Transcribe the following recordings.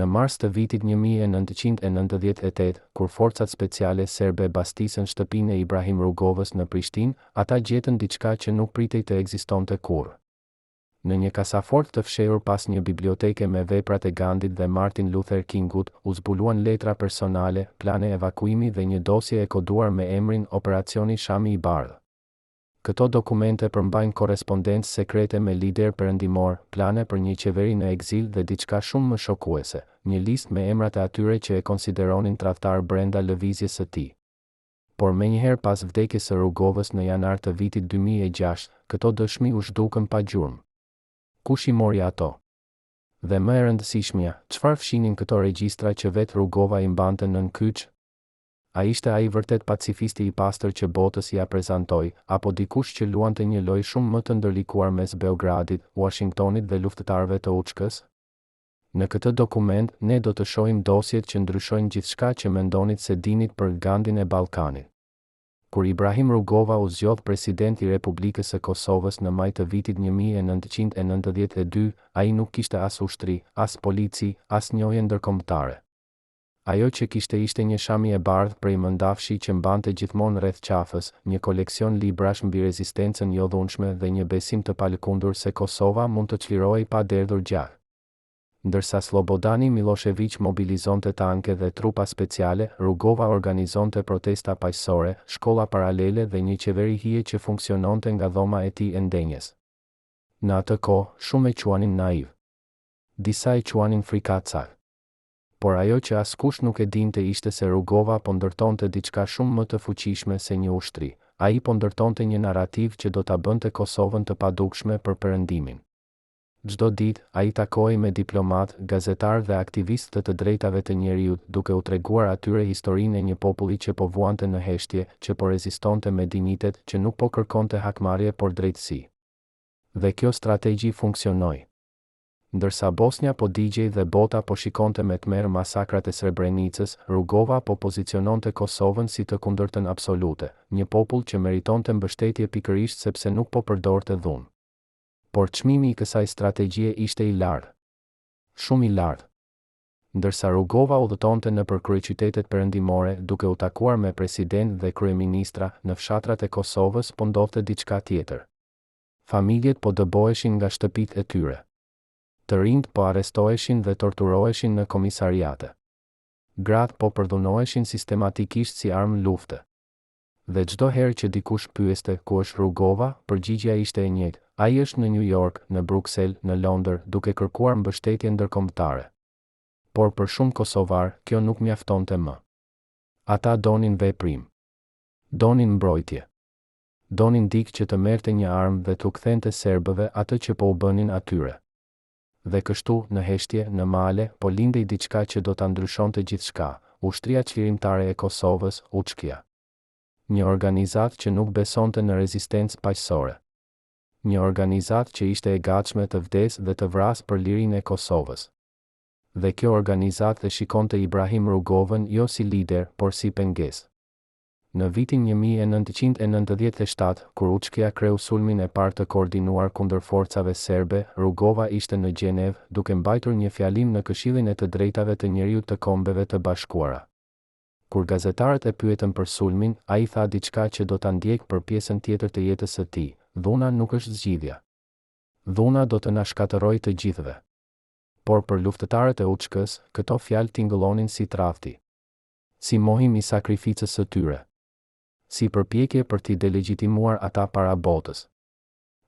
Në mars të vitit 1998, kur forcat speciale serbe bastisën shtëpinë e Ibrahim Rugovës në Prishtinë, ata gjetën diçka që nuk pritej të ekzistonte kurrë. Në një kasafort të fshehur pas një biblioteke me veprat e Gandhit dhe Martin Luther Kingut, u zbuluan letra personale, plane evakuimi dhe një dosje e koduar me emrin Operacioni Shami i Bardhë. Këto dokumente përmbajnë korrespondencë sekrete me lider perëndimor, plane për një qeveri në ekzil dhe diçka shumë më shokuese, një listë me emrat e atyre që e konsideronin tradhtar brenda lëvizjes së tij. Por menjëherë pas vdekjes së Rugovës në janar të vitit 2006, këto dëshmi u zhdukën pa gjurmë. Kush i mori ato? Dhe më e rëndësishmja, çfarë fshinin këto regjistra që vetë Rugova i mbante nën kyç? A ishte ai vërtet pacifisti i pastër që botës ia prezantoi, apo dikush që luante një lojë shumë më të ndërlikuar mes Beogradit, Washingtonit dhe luftëtarëve të UÇK-s? Në këtë dokument, ne do të shohim dosjet që ndryshojnë gjithçka që mendonit se dinit për Gandhin e Ballkanit. Kur Ibrahim Rugova u zgjodh president i Republikës së Kosovës në maj të vitit 1992, ai nuk kishte as ushtri, as polici, as njohje ndërkombëtare. Ajo që kishte ishte një shami e bardhë prej mëndafshi që mbante gjithmonë rreth qafës, një koleksion librash mbi rezistencën jo dhunshme dhe një besim të palëkundur se Kosova mund të çlirohej pa derdhur gjak. Ndërsa Slobodani Milošević mobilizonte tanke dhe trupa speciale, Rugova organizonte protesta paqësore, shkolla paralele dhe një qeveri hije që funksiononte nga dhoma e tij e ndenjes. Në atë kohë, shumë e quanin naiv. Disa e quanin frikacak. Por ajo që askush nuk e dinte ishte se Rugova po ndërtonte diçka shumë më të fuqishme se një ushtri. Ai po ndërtonte një narrativ që do ta bënte Kosovën të padukshme për perëndimin. Çdo ditë, ai takohej me diplomat, gazetar dhe aktivistë të drejtave të njerëzit, duke u treguar atyre historinë e një populli që po vuante në heshtje, që po rezistonte me dinjitet, që nuk po kërkonte hakmarrje por drejtësi. Dhe kjo strategji funksionoi. Ndërsa Bosnia po digjej dhe bota po shikonte me tmerr masakrat e Srebrenicës, Rugova po poziciononte Kosovën si të kundërtën absolute, një popull që meritonte mbështetje pikërisht sepse nuk po përdorte dhunë. Por çmimi i kësaj strategjie ishte i lartë. Shumë i lartë. Ndërsa Rugova udhëtonte nëpër kryeqytetet perëndimore duke u takuar me president dhe kryeministra, në fshatrat e Kosovës po ndodhte diçka tjetër. Familjet po dëboheshin nga shtëpitë e tyre. Të rinjt po arrestoheshin dhe torturoheshin në komisariate. Gratë po përdhunoheshin sistematikisht si armë lufte. Dhe çdo herë që dikush pyeste ku është Rugova, përgjigjja ishte e njëjtë. Ai është në New York, në Bruksel, në Londër, duke kërkuar mbështetje ndërkombëtare. Por për shumë kosovar, kjo nuk mjaftonte më. Ata donin veprim. Donin mbrojtje. Donin dikë që të merrte një armë dhe t'u kthente serbëve atë që po u bënin atyre. Dhe kështu, në heshtje, në male, po lindej diçka që do ta ndryshonte gjithçka, ushtria çlirimtare e Kosovës, UÇK-ja. Një organizatë që nuk besonte në rezistencë paqësore. Një organizatë që ishte e gatshme të vdesë dhe të vrasë për lirinë e Kosovës. Dhe kjo organizatë e shikonte Ibrahim Rugovën jo si lider, por si pengesë. Në vitin 1997, kur UÇK-ja kreu sulmin e parë të koordinuar kundër forcave serbe, Rugova ishte në Gjenevë, duke mbajtur një fjalim në Këshillin e të Drejtave të Njerëzit të Kombeve të Bashkuara. Kur gazetarët e pyetën për sulmin, ai tha diçka që do ta ndjek për pjesën tjetër të jetës së tij. Dhuna nuk është zgjidhja. Dhuna do të na shkatërrojë të gjithëve. Por për luftëtarët e UÇK-s, këto fjalë tingëllonin si tradhti. Si mohim i sakrificës së tyre. Si përpjekje për t'i delegjitimuar ata para botës.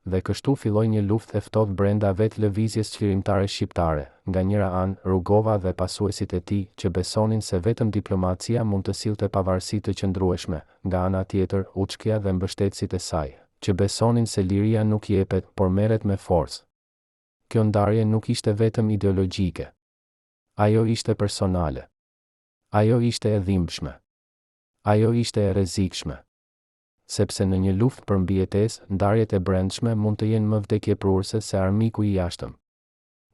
Dhe kështu filloi një luftë e ftohtë brenda vetë lëvizjes çlirimtare shqiptare, nga njëra anë Rugova dhe pasuesit e tij që besonin se vetëm diplomacia mund të sillte pavarësi të qëndrueshme, nga ana tjetër UÇK-ja dhe mbështetësit e saj, që besonin se liria nuk jepet, por merret me forcë. Kjo ndarje nuk ishte vetëm ideologjike. Ajo ishte personale. Ajo ishte e dhimbshme. Ajo ishte e rrezikshme. Sepse në një luftë për mbijetesë, ndarjet e brendshme mund të jenë më vdekjepruese se armiku i jashtëm.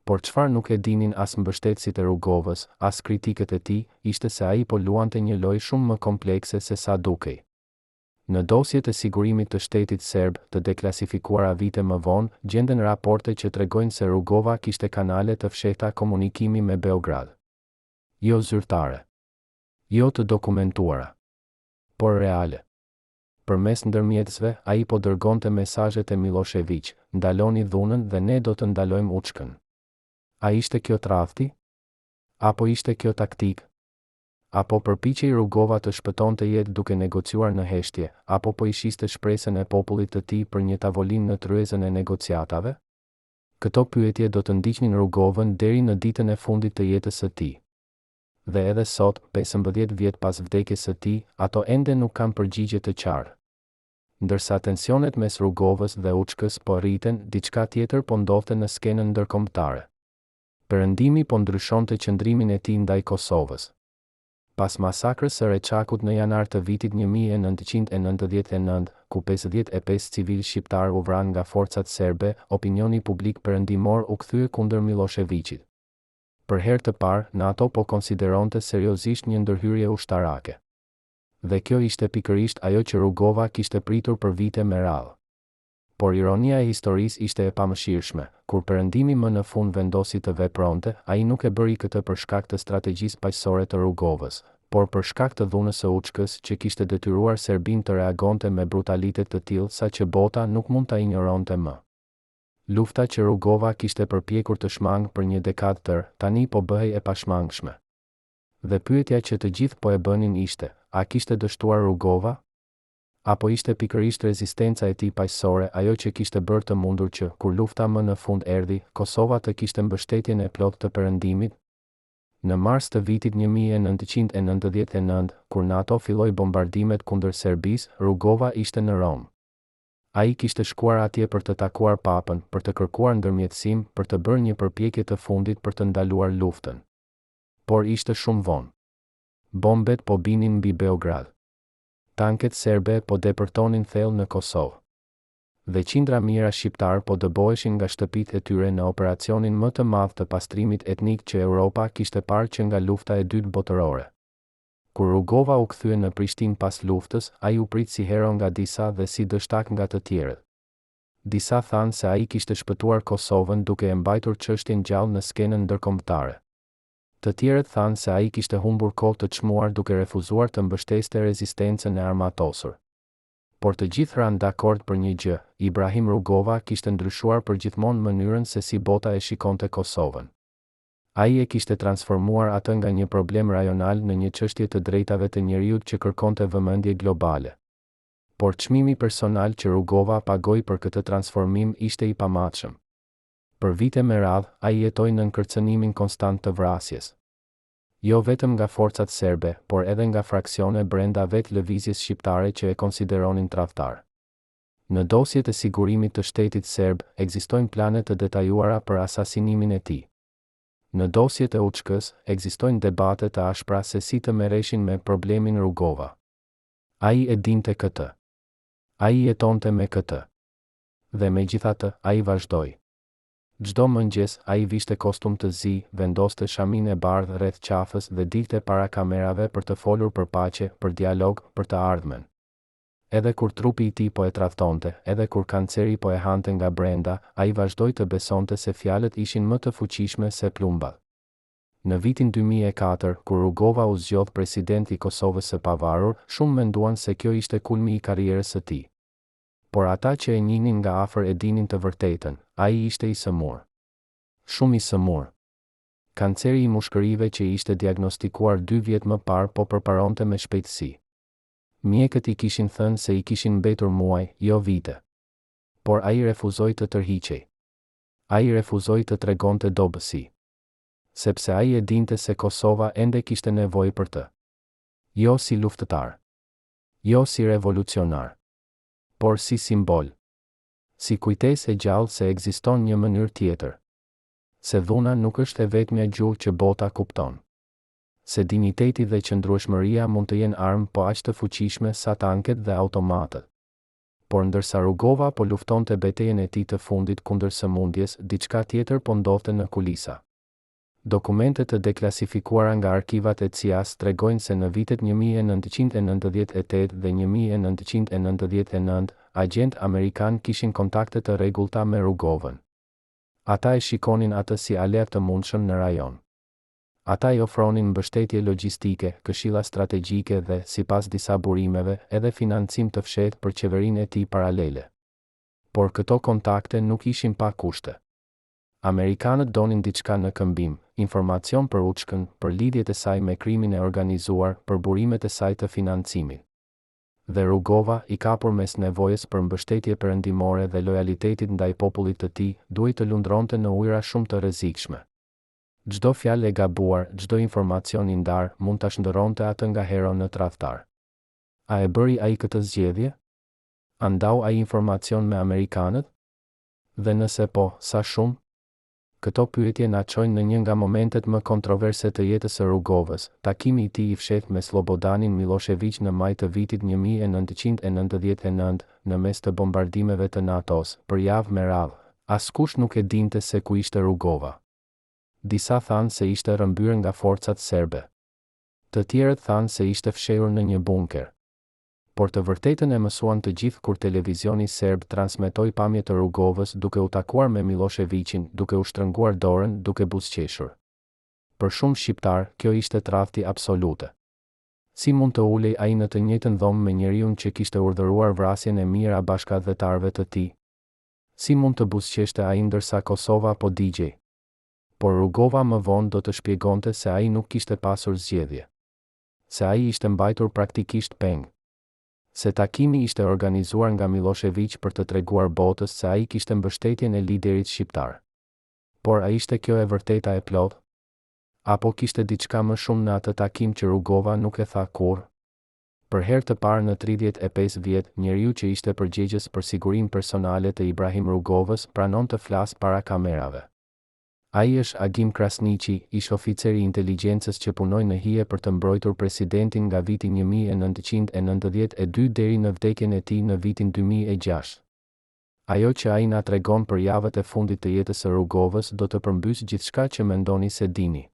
Por çfarë nuk e dinin as mbështetësit e Rugovës, as kritikët e tij, ishte se ai po luante një lojë shumë më komplekse se sa dukej. Në dosjet e sigurimit të shtetit serb, të deklasifikuara vite më vonë, gjenden raporte që tregojnë se Rugova kishte kanale të fshehta komunikimi me Beograd. Jo zyrtare. Jo të dokumentuara. Por reale. Përmes ndërmjetësve, ai po dërgonte mesazhet e Milošević, ndaloni dhunën dhe ne do të ndalojmë Učkën. A ishte kjo tradhti? Apo ishte kjo taktik? Apo përpiqej Rugova të shpëtonte jetë duke negociuar në heshtje, apo po i shiste shpresën e popullit të tij për një tavolinë në tryezën e negociatave? Këto pyetje do të ndiqnin Rugovën deri në ditën e fundit të jetës së tij. Dhe edhe sot, 15 vjet pas vdekjes së tij, ato ende nuk kanë përgjigje të qartë. Ndërsa tensionet mes Rugovës dhe Učkës po rriten, diçka tjetër po ndodhte në skenën ndërkombëtare. Perëndimi po ndryshonte qëndrimin e tij ndaj Kosovës. Pas masakrës së Reçakut në janar të vitit 1999, ku 55 civil shqiptar u vranë nga forcat serbe, opinioni publik perëndimor u kthye kundër Miloševićit. Për herë të parë, NATO po konsideronte seriozisht një ndërhyrje ushtarake. Dhe kjo ishte pikërisht ajo që Rugova kishte pritur për vite me radhë. Por ironia e historisë ishte e pamëshirshme, kur perëndimi më në fund vendosi të vepronte, ai nuk e bëri këtë për shkak të strategjisë paqësore të Rugovës, por për shkak të dhunës së Učkës që kishte detyruar Serbinë të reagonte me brutalitet të tillë saqë bota nuk mund ta injoronte më. Lufta që Rugova kishte përpjekur të shmangë për një dekadë tërë, tani po bëhej e pashmangshme. Dhe pyetja që të gjithë po e bënin ishte, a kishte dështuar Rugova? Apo ishte pikërisht rezistenca e tij paqësore ajo që kishte bërë të mundur që, kur lufta më në fund erdhi, Kosova të kishte mbështetjen e plotë të perëndimit? Në mars të vitit 1999, kur NATO filloi bombardimet kundër Serbisë, Rugova ishte në Rom. Ai kishte shkuar atje për të takuar papën, për të kërkuar ndërmjetësim, për të bërë një përpjekje të fundit për të ndaluar luftën. Por ishte shumë vonë. Bombet po binin mbi Beograd. Tanket serbe po depërtonin thellë në Kosovë. Dhe qindra mijëra shqiptar po dëboheshin nga shtëpitë e tyre në operacionin më të madh të pastrimit etnik që Europa kishte parë që nga lufta e dytë botërore. Kur Rugova u kthye në Prishtinë pas luftës, ai u prit si hero nga disa dhe si dështak nga të tjerët. Disa thanë se ai kishte shpëtuar Kosovën duke e mbajtur çështjen gjallë në skenën ndërkombëtare. Të tjerët thanë se ai kishte humbur kohë të çmuar duke refuzuar të mbështeste rezistencën e armatosur. Por të gjithë ranë dakord për një gjë, Ibrahim Rugova kishte ndryshuar përgjithmonë mënyrën se si bota e shikonte Kosovën. Ai e kishte transformuar atë nga një problem rajonal në një çështje të drejtave të njerëzit që kërkonte vëmendje globale. Por çmimi personal që Rugova pagoi për këtë transformim ishte i pamatshëm. Për vite me radhë, ai jetoi në kërcënimin konstant të vrasjes. Jo vetëm nga forcat serbe, por edhe nga fraksione brenda vetë lëvizjes shqiptare që e konsideronin tradhtar. Në dosjet e sigurimit të shtetit serb, ekzistojnë plane të detajuara për asasinimin e tij. Në dosjet e Učkës, ekzistojnë debate të ashpra se si të merreshin me problemin Rugova. Ai e dinte këtë. Ai jetonte me këtë. Dhe megjithatë, ai vazhdoi. Çdo mëngjes, ai vishte kostum të zi, vendoste shamin e bardhë rreth qafës dhe dilte para kamerave për të folur për paqe, për dialog, për të ardhmen. Edhe kur trupi i tij po e tradhtonte, edhe kur kanceri po e hante nga brenda, ai vazhdoi të besonte se fjalët ishin më të fuqishme se plumbat. Në vitin 2004, kur Rugova u zgjodh president i Kosovës së Pavarur, shumë menduan se kjo ishte kulmi i karrierës së tij. Por ata që e njihnin nga afër e dinin të vërtetën, ai ishte i sëmur. Shumë i sëmur. Kanceri i mushkërive që ishte diagnostikuar 2 vjet më parë po përparonte me shpejtësi. Mjekët i kishin thënë se i kishin mbetur muaj, jo vite. Por ai refuzoi të tërhiqej. Ai refuzoi të tregonte dobësi. Sepse ai e dinte se Kosova ende kishte nevojë për të. Jo si luftëtar. Jo si revolucionar. Por si simbol. Si kujtesë e gjallë se ekziston një mënyrë tjetër. Se dhuna nuk është e vetmja gjuhë që bota kupton. Se dinjiteti dhe qëndrueshmëria mund të jenë armë po aq të fuqishme sa tanket dhe automatët. Por ndërsa Rugova po luftonte betejën e tij të fundit kundër sëmundjes, diçka tjetër po ndodhte në kulisa. Dokumentet të deklasifikuara nga arkivat e CIA-s tregojnë se në vitet 1998 dhe 1999, agent amerikan kishin kontakte të rregullta me Rugovën. Ata e shikonin atë si aleat të mundshëm në rajon. Ata I ofronin mbështetje logjistike, këshilla strategjike dhe, sipas disa burimeve, edhe financim të fshehtë për qeverinë e tij paralele. Por këto kontakte nuk ishin pa kushte. Amerikanët donin diçka në këmbim, informacion për Uchkën, për lidhjet e saj me krimin e organizuar, për burimet e saj të financimit. Dhe Rugova, I kapur mes nevojës për mbështetje perëndimore dhe lojalitetit ndaj popullit të tij, duhej të lundronte në ujëra shumë të rrezikshme. Çdo fjalë e gabuar, çdo informacion I ndar, mund ta shndërronte atë nga hero në tradhtar. A e bëri ai këtë zgjedhje? A ndau ai informacion me amerikanët? Dhe nëse po, sa shumë? Këto pyetje na çojnë në një nga momentet më kontroverse të jetës së Rugovës, takimi I tij I fshehtë me Slobodanin Milošević në maj të vitit 1999, në mes të bombardimeve të NATO-s, për javë me radhë. Askush nuk e dinte se ku ishte Rugova. Disa thanë se ishte rrëmbyer nga forcat serbe. Të tjerët thanë se ishte fshehur në një bunker. Por të vërtetën e mësuan të gjithë kur televizioni serb transmetoi pamje të Rugovës duke u takuar me Miloševićin, duke u shtrënguar dorën, duke buzëqeshur. Për shumë shqiptar, kjo ishte tradhti absolute. Si mund të ulej ai në të njëjtën dhomë me njeriun që kishte urdhëruar vrasjen e mijëra bashkëdhetarëve të tij? Si mund të buzëqeshte ai ndërsa Kosova po digjej? Por Rugova më vonë do të shpjegonte se ai nuk kishte pasur zgjedhje. Se ai ishte mbajtur praktikisht peng. Se takimi ishte organizuar nga Milošević për të treguar botës se ai kishte mbështetjen e liderit shqiptar. Por a ishte kjo e vërteta e plotë? Apo kishte diçka më shumë në atë takim që Rugova nuk e tha kurrë? Për herë të parë në 35 vjet, njeriu që ishte përgjegjës për sigurinë personale të Ibrahim Rugovës pranon të flasë para kamerave. Ai është Agim Krasniqi, ish oficeri I inteligjencës që punoi në hije për të mbrojtur presidentin nga viti 1992 deri në vdekjen e tij në vitin 2006. Ajo që ai na tregon për javët e fundit të jetës së Rugovës do të përmbysë gjithçka që mendoni se dini.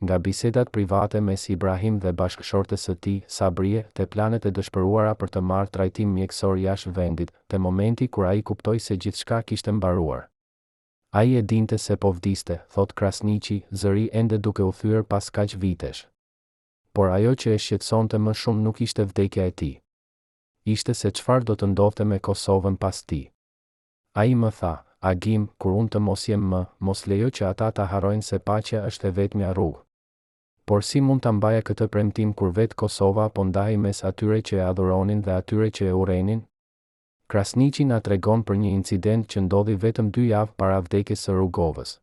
Nga bisedat private mes Ibrahim dhe bashkëshortes së tij, Sabrie, te planet e dëshpëruara për të marrë trajtim mjekësor jashtë vendit, te momenti kur ai kuptoi se gjithçka kishte mbaruar. Ai e dinte se po vdiste, thot Krasniqi, zëri ende duke u thyer pas kaq vitesh. Por ajo që e shqetësonte më shumë nuk ishte vdekja e tij. Ishte se çfarë do të ndodhte me Kosovën pas tij. Ai më tha, Agim, kur unë të mos jem më, mos lejo që ata ta harrojnë se paqja është e vetmja rrugë. Por si mund ta mbaja këtë premtim kur vetë Kosova po ndahej mes atyre që e adhuronin dhe atyre që e urrenin? Krasniqi na tregon për një incident që ndodhi vetëm 2 javë para vdekjes së Rugovës.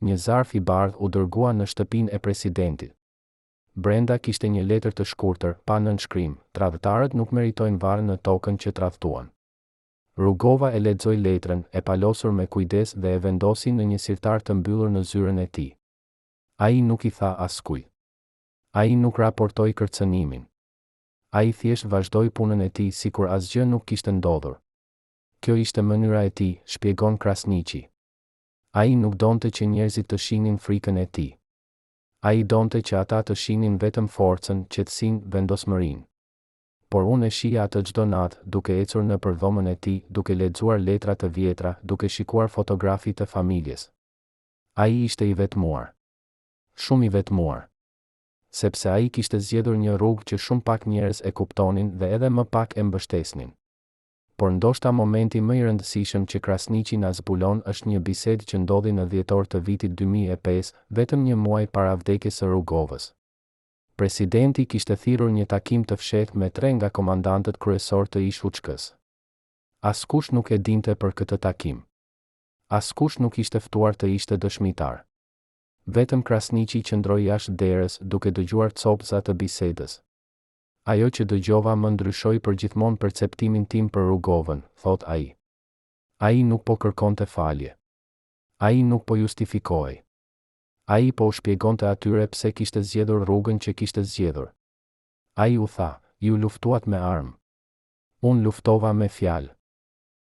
Një zarf I bardhë u dërgua në shtëpinë e presidentit. Brenda kishte një letër të shkurtër, pa nënshkrim, tradhtarët nuk meritojnë varë në tokën që tradhtuan. Rugova e lexoi letrën, e palosur me kujdes dhe e vendosi në një sirtar të mbyllur në zyrën e tij. Ai nuk I tha askujt. Ai nuk raportoi kërcënimin. Ai thjesht vazhdoi punën e tij sikur asgjë nuk kishte ndodhur. Kjo ishte mënyra e tij, shpjegon Krasniqi. Ai nuk donte që njerëzit të shihnin frikën e tij. Ai donte që ata të shihnin vetëm forcën, qetësinë, vendosmërinë. Por unë e shija atë çdo natë, duke ecur nëpër dhomën e tij, duke lexuar letra të vjetra, duke shikuar fotografi të familjes. Ai ishte I vetmuar. Shumë I vetmuar. Sepse ai kishte zgjedhur një rrugë që shumë pak njerëz e kuptonin dhe edhe më pak e mbështesnin. Por ndoshta momenti më I rëndësishëm që Krasniqi na zbulon është një bisedë që ndodhi në dhjetor të vitit 2005, vetëm një muaj para vdekjes së Rugovës. Presidenti kishte thirrur një takim të fshehtë me 3 nga komandantët kryesor të ish Uchkës. Askush nuk e dinte për këtë takim. Askush nuk ishte ftuar të ishte dëshmitar. Vetëm Krasniqi qëndroi jashtë derës duke dëgjuar copëza të bisedës. Ajo që dëgjova më ndryshoi përgjithmonë perceptimin tim për Rugovën, thot ai. Ai nuk po kërkonte falje. Ai nuk po justifikohej. Ai po u shpjegonte atyre pse kishte zgjedhur rrugën që kishte zgjedhur. Ai u tha, ju luftuat me armë. Unë luftova me fjalë.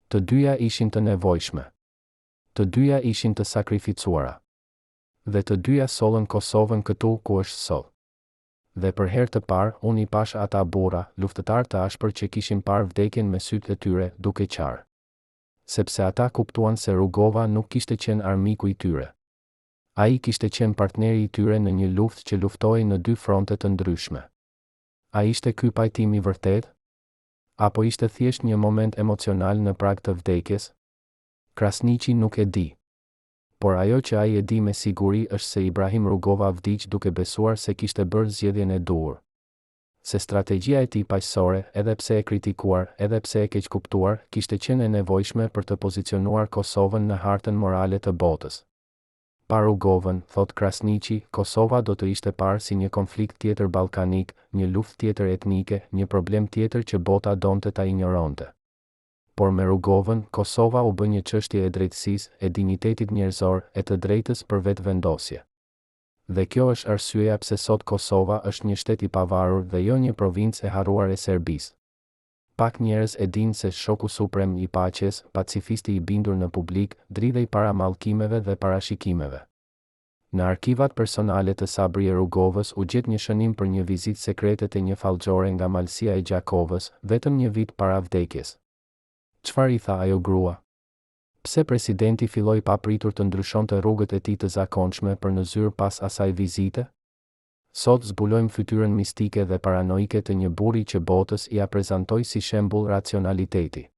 Të dyja ishin të nevojshme. Të dyja ishin të sakrificuara. Dhe të dyja sollën Kosovën këtu ku është sot. Dhe për herë të parë, unë I pash ata burra, luftëtar të ashpër që kishin parë vdekjen me sytë e tyre, duke qarë. Sepse ata kuptuan se Rugova nuk kishte qenë armiku I tyre. Ai kishte qenë partneri I tyre në një luftë që luftoi në 2 fronte të ndryshme. A ishte ky pajtimi I vërtet? Apo ishte thjesht një moment emocional në prag të vdekjes? Krasniqi nuk e di. Por ajo që ai e di me siguri është se Ibrahim Rugova vdiq duke besuar se kishte bërë zgjedhjen e duhur. Se strategjia e tij paqësore, edhe pse e kritikuar, edhe pse e keqkuptuar, kishte qenë e nevojshme për të pozicionuar Kosovën në hartën morale të botës. Pa Rugovën, thot Krasniqi, Kosova do të ishte parë si një konflikt tjetër ballkanik, një luftë tjetër etnike, një problem tjetër që bota donte ta injoronte. Por me Rugovën, Kosova u bë një çështje e drejtësisë, e dinjitetit njerëzor, e të drejtës për vetëvendosje. Dhe kjo është arsyeja pse sot Kosova është një shtet I pavarur dhe jo një provincë e harruar e Serbisë. Pak njerëz e dinë se shoku suprem I paqes, pacifisti I bindur në publik, dridhej para mallkimeve dhe parashikimeve. Në arkivat personale të Sabri Rugovës u gjet një shënim për një vizitë sekrete te një fallxhore nga Malësia e Gjakovës, vetëm një vit para vdekjes. Çfarë I tha ajo grua? Pse presidenti filloi papritur të ndryshonte rrugët e tij të zakonshme për në zyrë pas asaj vizite? Sot zbulojmë fytyrën mistike dhe paranoike të një burri që botës ia prezantoi si shembull racionaliteti.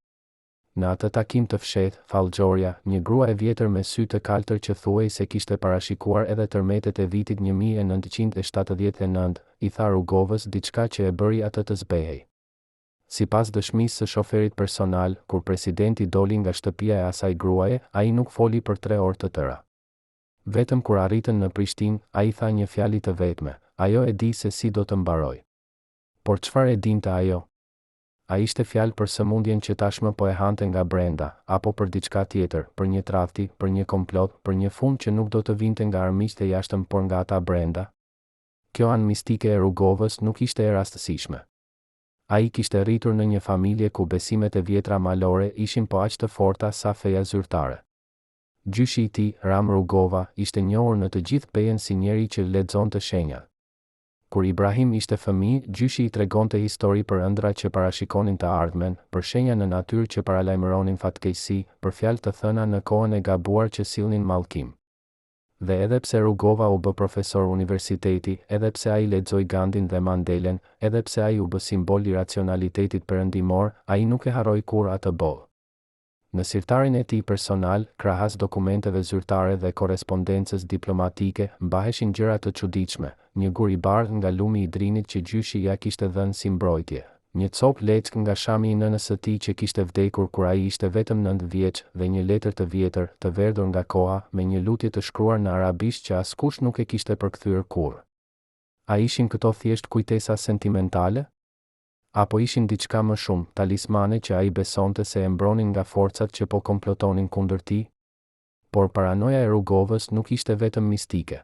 Në atë takim të fshehtë, fallxhoria, një grua e vjetër me sy të kaltër që thuaj se kishte parashikuar edhe tërmetet e vitit 1979, I tha Rugovës diçka që e bëri atë të zbehej. Sipas dëshmisë së shoferit personal, kur presidenti doli nga shtëpia e asaj gruaje, ai nuk foli për 3 orë të tëra. Vetëm kur arritën në Prishtinë, ai tha një fjalë të vetme: ajo e di se si do të mbaroj. Por çfarë e dinte ajo? A ishte fjalë për sëmundjen që tashmë po e hante nga brenda, apo për diçka tjetër, për një tradhti, për një komplot, për një fund që nuk do të vinte nga armiqtë e jashtëm por nga ata brenda? Kjo anë mistike e Rugovës nuk ishte e rastësishme. Ai kishte rritur në një familje ku besimet e vjetra malore ishin po aq të forta sa feja zyrtare. Gjyshi I tij, Ram Rugova, ishte njohur në të gjithë pejen si njeri që lexonte shenjat. Kur Ibrahim ishte fëmijë, gjyshi I tregonte histori për ëndra që parashikonin të ardhmen, për shenja në natyrë që paralajmëronin fatkeqësi, për fjalë të thëna në kohën e gabuar që sillnin mallkim. Dhe edhe pse Rugova u bë profesor universiteti, edhe pse ai lexoi Gandhin dhe Mandelën, edhe pse ai u bë simbol I racionalitetit perëndimor, ai nuk e harroi kurrë atë boll. Në sirtarin e tij personal, krahas dokumenteve zyrtare dhe korrespondencës diplomatike, mbaheshin gjëra të çuditshme, një gur I bardhë nga lumi I drinit që gjyshi ja kishte dhënë si mbrojtje, një copë leckë nga shami I nënës së tij që kishte vdekur kur ai ishte vetëm 9 vjeç dhe një letër të vjetër, të verdhur nga koha, me një lutje të shkruar në arabisht që askush nuk e kishte përkthyer kurrë. A ishin këto thjesht kujtesa sentimentale? Apo ishin diçka më shumë, talismane që ai besonte se e mbronin nga forcat që po komplotonin kundër tij? Por paranoja e Rugovës nuk ishte vetëm mistike.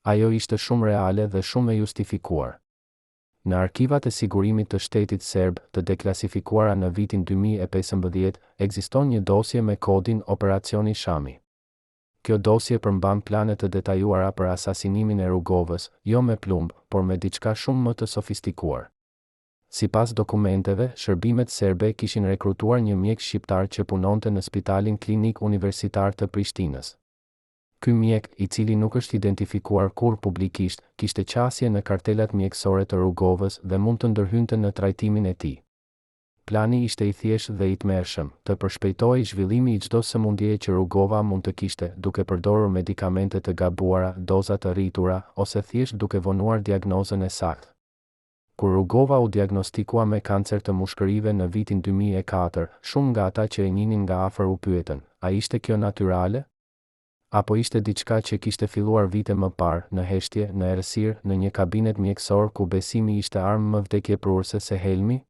Ajo ishte shumë reale dhe shumë e justifikuar. Në arkivat e sigurimit të shtetit serb, të deklasifikuara në vitin 2015, ekziston një dosje me kodin Operacioni Shami. Kjo dosje përmban plane të detajuara për asasinimin e Rugovës, jo me plumb, por me diçka shumë më të sofistikuar. Sipas dokumenteve, shërbimet serbe kishin rekrutuar një mjek shqiptar që punonte në Spitalin Klinik Universitar të Prishtinës. Ky mjek, I cili nuk është identifikuar kurrë publikisht, kishte qasje në kartelat mjekësore të Rugovës dhe mund të ndërhynte në trajtimin e tij. Plani ishte I thjeshtë dhe I tmerrshëm, të përshpejtohej zhvillimi I çdo sëmundjeje që Rugova mund të kishte, duke përdorur medikamente të gabuara, doza të rritura, ose thjesht duke vonuar diagnozën e saktë. Kur Rugova u diagnostikua me kancer të mushkërive në vitin 2004, shumë nga ata që e njihnin nga afër u pyetën: a ishte kjo natyrale? Apo ishte diçka që kishte filluar vite më parë, në heshtje, në errësirë, në një kabinet mjekësor ku besimi ishte armë më vdekjeprurëse se helmi?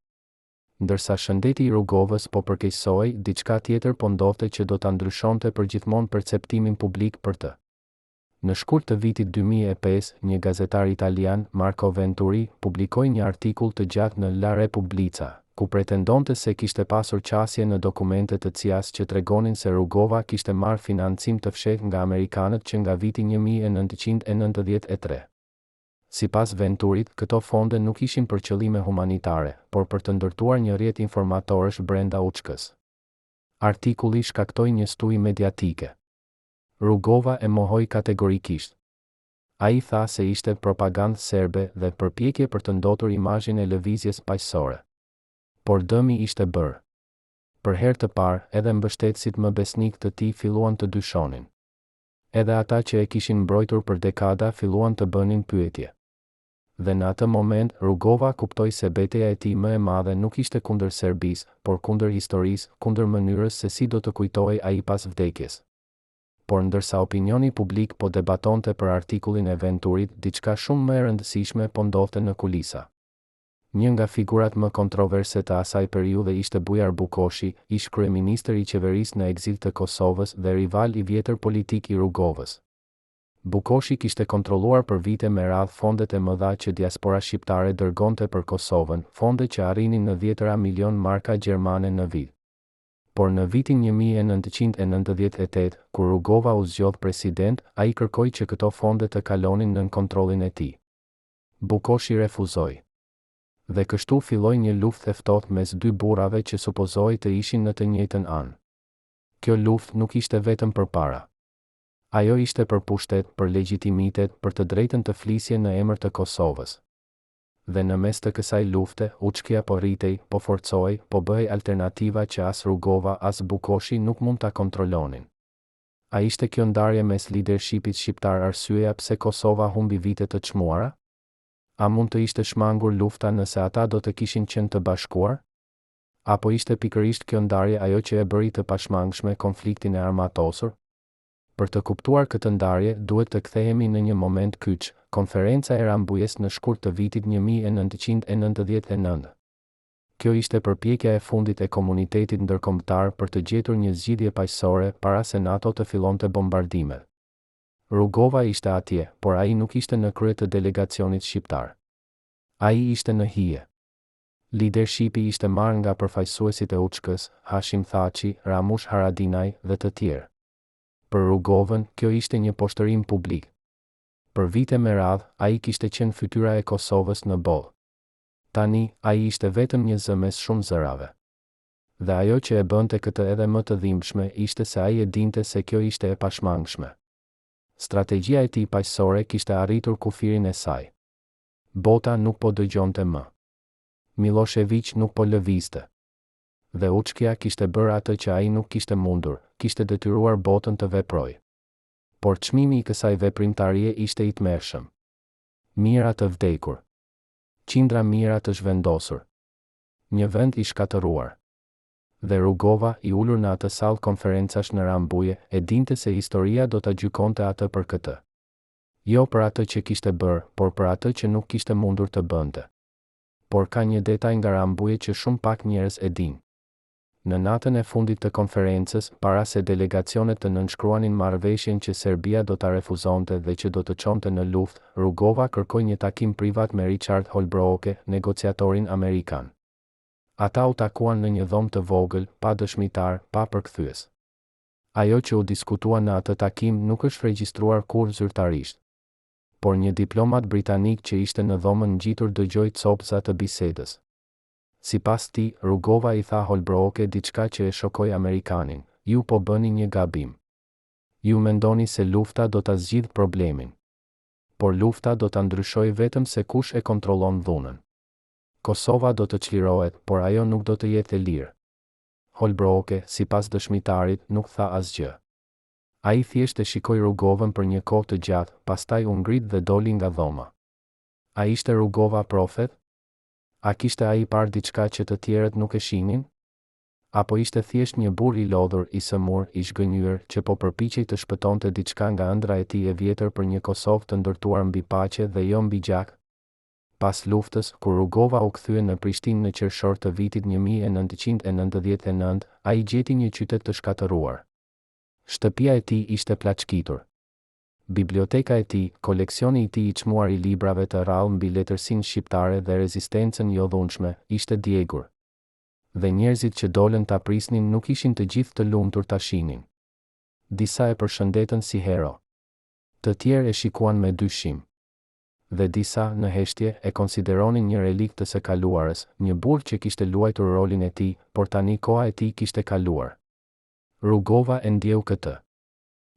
Ndërsa shëndeti I Rugovës po përkeqësohej, diçka tjetër po ndodhte që do ta ndryshonte përgjithmonë perceptimin publik për të. Në shkurt të vitit 2005, një gazetar italian, Marco Venturi, publikoi një artikull të gjatë në La Repubblica, ku pretendonte se kishte pasur qasje në dokumente të CIA-s që tregonin se Rugova kishte marrë financim të fshehtë nga amerikanët që nga viti 1993. Sipas Venturit, këto fonde nuk ishin për qëllime humanitare, por për të ndërtuar një rrjet informatorësh brenda UÇK-s. Artikulli shkaktoi një stujë mediatike. Rugova e mohoi kategorikisht. Ai tha se ishte propagandë serbe dhe përpjekje për të ndotur imazhin e lëvizjes paqësore. Por dëmi ishte bërë. Për herë të parë, edhe mbështetësit më besnik të tij filluan të dyshonin. Edhe ata që e kishin mbrojtur për dekada filluan të bënin pyetje. Dhe në atë moment, Rugova kuptoi se betejë e tij më e madhe nuk ishte kundër Serbisë, por kundër historisë, kundër mënyrës se si do të kujtohej ai pas vdekjes. Por ndërsa opinioni publik po debatonte për artikullin e Venturit, diçka shumë më e rëndësishme po ndodhte në kulisa. Një nga figurat më kontroverse të asaj periudhe ishte Bujar Bukoshi, ish kryeministër i qeverisë në ekzil të Kosovës dhe rival i vjetër politik i Rugovës. Bukoshi kishte kontrolluar për vite me radhë fondet e mëdha që diaspora shqiptare dërgonte për Kosovën, fonde që arrinin në 10 milion marka gjermane në vit. Por në vitin 1998, kur Rugova u zgjodh president, ai kërkoi që këto fonde të kalonin nën kontrollin e tij. Bukoshi refuzoi. Dhe kështu filloi një luftë e ftohtë mes dy burrave që supozohej të ishin në të njëjtën anë. Kjo luftë nuk ishte vetëm për para. Ajo ishte për pushtet, për legjitimitet, për të drejtën të flisje në emër të Kosovës. Dhe në mes të kësaj lufte, Učkia po rritej, po forcohej, po bëhej alternativa që as Rugova as Bukoshi nuk mund ta kontrollonin. A ishte kjo ndarje mes leadershipit shqiptar arsyeja pse Kosova humbi vite të çmuara? A mund të ishte shmangur lufta nëse ata do të kishin qenë të bashkuar? Apo ishte pikërisht kjo ndarje ajo që e bëri të pashmangshme konfliktin e armatosur? Për të kuptuar këtë ndarje, duhet të kthehemi në një moment kyç, konferenca e Rambujës në shkurt të vitit 1999. Kjo ishte përpjekja e fundit e komunitetit ndërkombëtar për të gjetur një zgjidhje paqësore para se NATO të fillonte bombardimet. Rugova ishte atje, por ai nuk ishte në krye të delegacionit shqiptar. Ai ishte në hije. Leadershipi ishte marrë nga përfaqësuesit e Učkës, Hashim Thaçi, Ramush Haradinaj dhe të tjerë. Për Rugovën, kjo ishte një poshtërim publik. Për vite me radhë, ai kishte qenë fytyra e Kosovës në botë. Tani, ai ishte vetëm një zë mes shumë zërave. Dhe ajo që e bënte këtë edhe më të dhimbshme ishte se ai e dinte se kjo ishte e pashmangshme. Strategjia e tij paqësore kishte arritur kufirin e saj. Bota nuk po dëgjonte më. Milošević nuk po lëvizte. Dhe Učkia kishte bërë atë që ai nuk kishte mundur, kishte detyruar botën të veprojë. Por çmimi i kësaj veprimtarie ishte i tmerrshëm. Mijëra të vdekur. Qindra mijëra të zhvendosur. Një vend i shkatëruar. Dhe Rugova, i ulur në atë sallë konferencash në Rambuje, e dinte se historia do ta gjykonte atë për këtë. Jo për atë që kishte bërë, por për atë që nuk kishte mundur të bënte. Por ka një detaj nga Rambuje që shumë pak njerëz e dinë. Në natën e fundit të konferencës, para se delegacionet të nënshkruanin marrëveshjen që Serbia do ta refuzonte dhe që do të çonte në luftë, Rugova kërkoi një takim privat me Richard Holbrooke, negociatorin amerikan. Ata u takuan në një dhomë të vogël, pa dëshmitar, pa përkthyes. Ajo që u diskutua në atë takim nuk është regjistruar kurrë zyrtarisht. Por një diplomat britanik që ishte në dhomën ngjitur dëgjoi copëza të bisedës. Sipas tij, Rugova i tha Holbrooke diçka që e shokoi amerikanin: "Ju po bëni një gabim. Ju mendoni se lufta do ta zgjidh problemin. Por lufta do ta ndryshojë vetëm se kush e kontrollon dhunën. Kosova do të çlirohet, por ajo nuk do të jetë e lirë." Holbrooke, sipas dëshmitarit, nuk tha asgjë. Ai thjesht e shikoi Rugovën për një kohë të gjatë, pastaj u ngrit dhe doli nga dhoma. A ishte Rugova profet? A kishte ai parë diçka që të tjerët nuk e shihnin? Apo ishte thjesht një burr i lodhur, i sëmur, i zhgënjur, që po përpiqej të shpëtonte diçka nga ëndra e tij e vjetër për një Kosovë të ndërtuar mbi paqe dhe jo mbi gjak? Pas luftës, kur Rugova u kthye në Prishtinë në qershor të vitit 1999, ai gjeti një qytet të shkatëruar. Shtëpia e tij ishte plaçkitur. Biblioteka e tij, koleksioni i tij i çmuar i librave të rrallë mbi letërsinë shqiptare dhe rezistencën jo dhunshme, ishte djegur. Dhe njerëzit që dolën ta prisnin nuk ishin të gjithë të lumtur ta shihnin. Disa e përshëndetën si hero. Të tjerë e shikuan me dyshim. Dhe disa, në heshtje, e konsideronin një relikt të së kaluarës, një burr që kishte luajtur rolin e tij, por tani koha e tij kishte kaluar. Rugova e ndjeu këtë.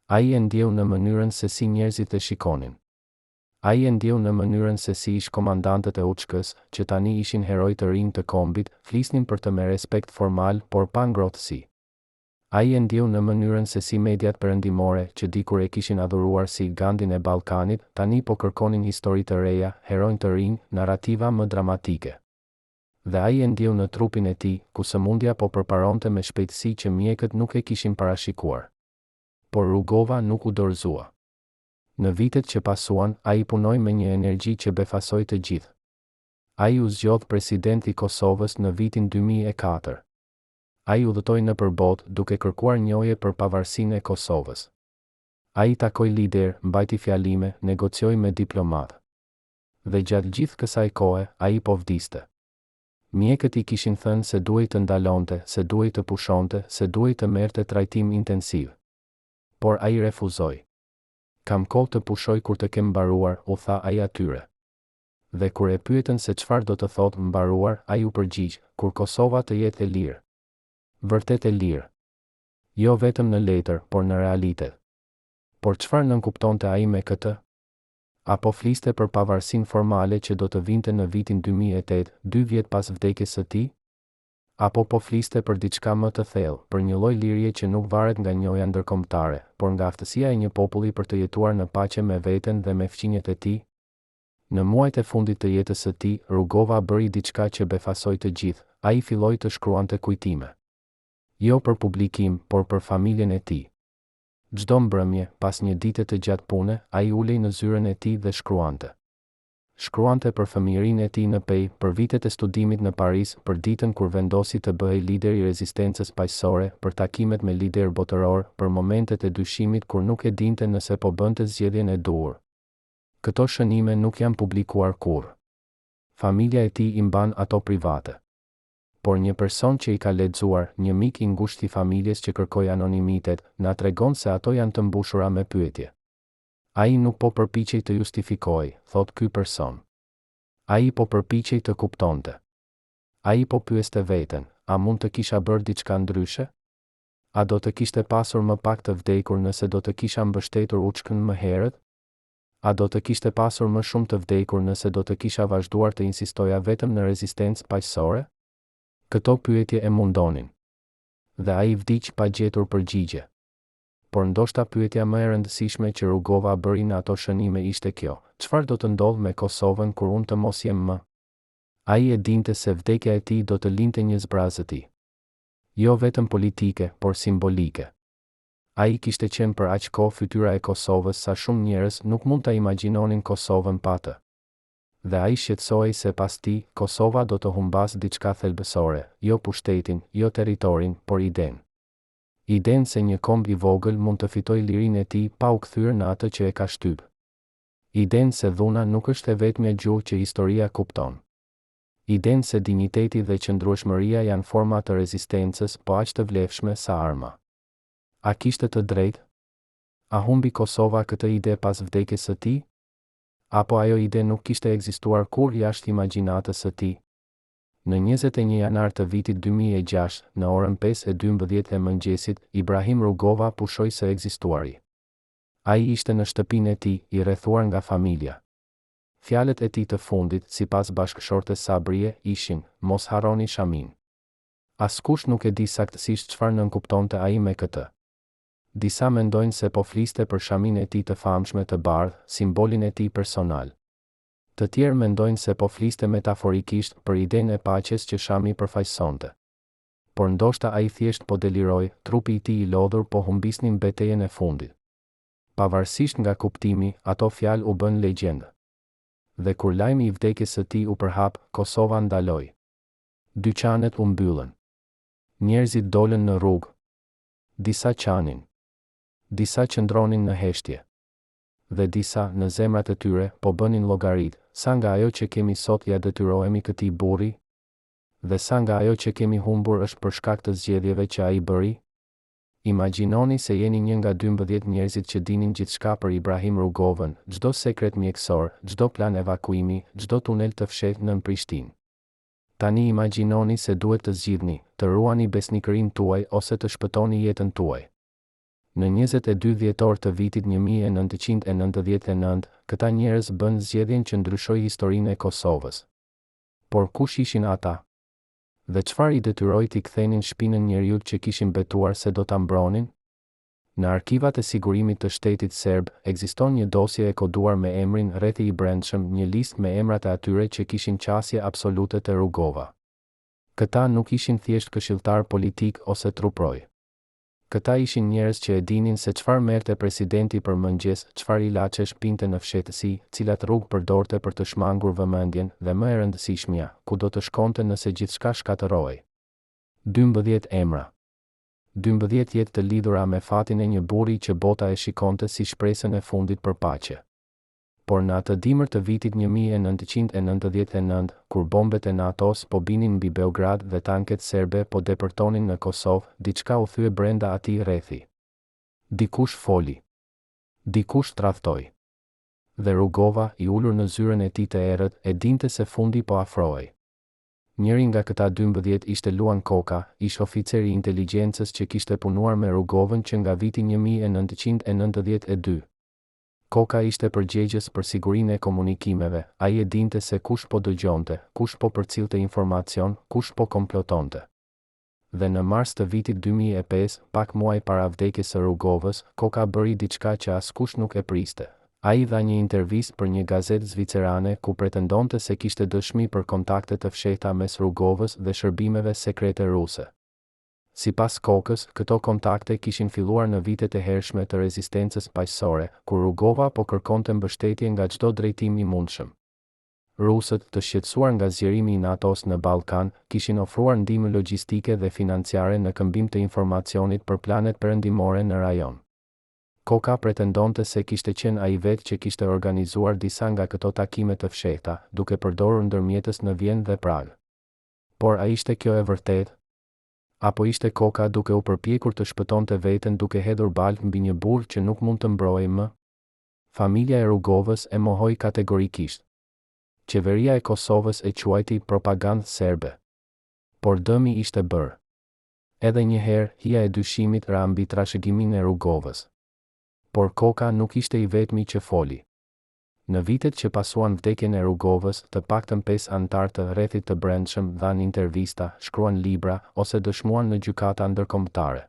Ai e ndjeu në mënyrën se si njerëzit e shikonin. Ai e ndjeu në mënyrën se si ish komandantët e UÇK-s, që tani ishin heroj të rinj të kombit, flisnin për të me respekt formal, por pa ngrohtësi. Ai e ndjeu në mënyrën se si mediat perëndimore, që dikur e kishin adhuruar si Gandhin e Ballkanit, tani po kërkonin histori të reja, heronj të rinj, narrativa më dramatike. Dhe ai e ndjeu në trupin e tij, ku sëmundja po përparonte me shpejtësi që mjekët nuk e kishin parashikuar. Por Rugova nuk u dorëzua. Në vitet që pasuan, ai punoi me një energji që befasoi të gjithë. Ai u zgjodh president i Kosovës në vitin 2004. Ai udhëtoi nëpër botë duke kërkuar njohje për pavarësinë e Kosovës. Ai takoi lider, mbajti fjalime, negocioi me diplomatë. Dhe gjatë gjithë kësaj kohe, ai po vdiste. Mjekët I kishin thënë se duhej të ndalonte, se duhej të pushonte, se duhej të merrte trajtim intensiv. Por ai refuzoi. Kam kohë të pushoj kur të kem mbaruar, u tha ai atyre. Dhe kur e pyetën se çfarë do të thotë mbaruar, ai u përgjigj, kur Kosova të jetë e lirë. Vërtet e lirë. Jo vetëm në letër, por në realitet. Por çfarë nënkuptonte ai me këtë? Apo fliste për pavarësinë formale që do të vinte në vitin 2008, 2 vjet pas vdekjes së tij? Apo po fliste për diçka më të thellë, për një lloj lirie që nuk varet nga njohja ndërkombëtare, por nga aftësia e një populli për të jetuar në paqe me veten dhe me fqinjet e tij? Në muajt e fundit të jetës së tij, Rugova bëri diçka që befasoi të gjithë, ai filloi të shkruante kujtime. Jo për publikim, por për familjen e tij. Çdo mbrëmje, pas një dite të gjatë pune, ai ulej në zyrën e tij dhe shkruante. Shkruante për fëmijërinë e tij në Pej, për vitet e studimit në Paris, për ditën kur vendosi të bëhej lider I rezistencës paqësore, për takimet me lider botëror, për momentet e dyshimit kur nuk e dinte nëse po bënte zgjedhjen e duhur. Këto shënime nuk janë publikuar kurrë. Familja e tij I mban ato private. Por një person që I ka lexuar, një mik I ngushtë I familjes që kërkoi anonimitet, na tregon se ato janë të mbushura me pyetje. Ai nuk po përpiqej të justifikojë, thot ky person. Ai po përpiqej të kuptonte. Ai po pyeste veten, a mund të kisha bërë diçka ndryshe? A do të kishte pasur më pak të vdekur nëse do të kisha mbështetur UÇK-n më herët? A do të kishte pasur më shumë të vdekur nëse do të kisha vazhduar të insistoja vetëm në rezistencë paqësore? Këto pyetje e mundonin. Dhe ai vdiq pa gjetur përgjigje. Por ndoshta pyetja më e rëndësishme që Rugova bëri në ato shënime ishte kjo: çfarë do të ndodhë me Kosovën kur unë të mos jem më? Ai e dinte se vdekja e tij do të linte një zbrazë të tij. Jo vetëm politike, por simbolike. Ai kishte qenë për aq kohë fytyra e Kosovës sa shumë njerëz nuk mund ta imagjinonin Kosovën pa të. Dhe ai shqetësohej se pas tij, Kosova do të humbas diçka thelbësore, jo pushtetin, jo territorin, por idenë. Idenë se një komb I vogël mund të fitojë lirinë e tij pa u kthyer në atë që e ka shtyp. Idenë se dhuna nuk është e vetmja gjuhë që historia kupton. Idenë se dinjiteti dhe qëndrueshmëria janë forma të rezistencës, po aq të vlefshme sa arma. A kishte të drejtë? A humbi Kosova këtë ide pas vdekjes së tij? Apo ajo ide nuk kishte ekzistuar kurrë jashtë imagjinatës së tij? Në 21 janar të vitit 2006, në orën 5:12 e mëngjesit, Ibrahim Rugova pushoi së ekzistuari. Ai ishte në shtëpinë e tij, I rrethuar nga familja. Fjalët e tij të fundit, sipas bashkëshortes Sabrie, ishin: mos harroni Shamin. Askush nuk e di saktësisht çfarë nënkuptonte ai me këtë. Disa mendojnë se po fliste për Shamin e tij të famshme të bardhë, simbolin e tij personal. Të tjerë mendojnë se po fliste metaforikisht për idenë e paqes që Shami përfaqësonte. Por ndoshta ai thjesht po deliroi, trupi I tij I lodhur po humbisnin betejën e fundit. Pavarësisht nga kuptimi, ato fjalë u bën legjendë. Dhe kur lajmi I vdekjes së tij u përhap, Kosova ndaloi. Dyqanet u mbyllën. Njerëzit dolën në rrugë. Disa qanin. Disa qëndronin në heshtje. Dhe disa, në zemrat e tyre, po bënin llogarit, sa nga ajo që kemi sot ja detyrohemi këtij burri? Dhe sa nga ajo që kemi humbur është për shkak të zgjedhjeve që ai bëri? Imagjinoni se jeni një nga 12 njerëzit që dinin gjithçka për Ibrahim Rugovën, çdo sekret mjekësor, çdo plan evakuimi, çdo tunel të fshehtë nën Prishtinë. Tani imagjinoni se duhet të zgjidhni, të ruani besnikërinë tuaj ose të shpëtoni jetën tuaj. Në 22 dhjetor të vitit 1999, këta njerëz bën zgjedhjen që ndryshoi historinë e Kosovës. Por kush ishin ata? Dhe çfarë i detyroi t'i kthenin shpinën njerëzit që kishin betuar se do ta mbronin? Në arkivat e sigurimit të shtetit serb, ekziston një dosje e koduar me emrin Rrethi i Brendshëm, një listë me emrat e atyre që kishin qasje absolute te Rugova. Këta nuk ishin thjesht këshilltar politik ose truproj. Këta ishin njerëz që e dinin se çfarë merrte presidenti për mëngjes, çfarë ilaçesh pinte në fshehtësi, cilat rrugë përdorte për të shmangur vëmendjen, dhe më e rëndësishmja, ku do të shkonte nëse gjithçka shkatërrohej. 12 emra. 12 jetë të lidhura me fatin e një burri që bota e shikonte si shpresën e fundit për paqe. Por në atë dimër të vitit 1999, kur bombet e NATO-s po binin mbi Beograd dhe tanket serbe po depërtonin në Kosovë, diçka u thye brenda atij rrethi. Dikush foli. Dikush tradhtoi. Dhe Rugova, i ulur në zyrën e tij të errët, e dinte se fundi po afrohej. Njëri nga këta 12 ishte Luan Koka, ish oficer i inteligjencës që kishte punuar me Rugovën që nga viti 1992. Koka ishte përgjegjës për sigurinë e komunikimeve, ai e dinte se kush po dëgjonte, kush po përcillte informacion, kush po komplotonte. Dhe në mars të vitit 2005, pak muaj para vdekjes së Rugovës, Koka bëri diçka që askush nuk e priste. Ai dha një intervistë për një gazetë zvicerane ku pretendonte se kishte dëshmi për kontakte të fshehta mes Rugovës dhe shërbimeve sekrete ruse. Sipas Kokës, këto kontakte kishin filluar në vitet e hershme të rezistencës paqësore, kur Rugova po kërkonte mbështetje nga çdo drejtim i mundshëm. Rusët, të shqetësuar nga zgjerimi i NATO-s në Ballkan, kishin ofruar ndihmë logjistike dhe financiare në këmbim të informacionit për planet perëndimore në rajon. Koka pretendonte se kishte qenë ai vetë që kishte organizuar disa nga këto takime të fshehta, duke përdorur ndërmjetës në Vjenë dhe Prag. Por a ishte kjo e vërtetë? Apo ishte Koka duke u përpjekur të shpëtonte veten duke hedhur balë mbi një burr që nuk mund të mbrojë më? Familja e Rugovës e mohoi kategorikisht. Qeveria e Kosovës e quajti propagandë serbe. Por dëmi ishte bërë. Edhe një herë, hija e dyshimit ra mbi trashëgiminë e Rugovës. Por Koka nuk ishte i vetmi që foli. Në vitet që pasuan vdekjen e Rugovës, të paktën 5 anëtar të Rrethit të Brendshëm dhanë intervista, shkruan libra ose dëshmuan në gjykata ndërkombëtare.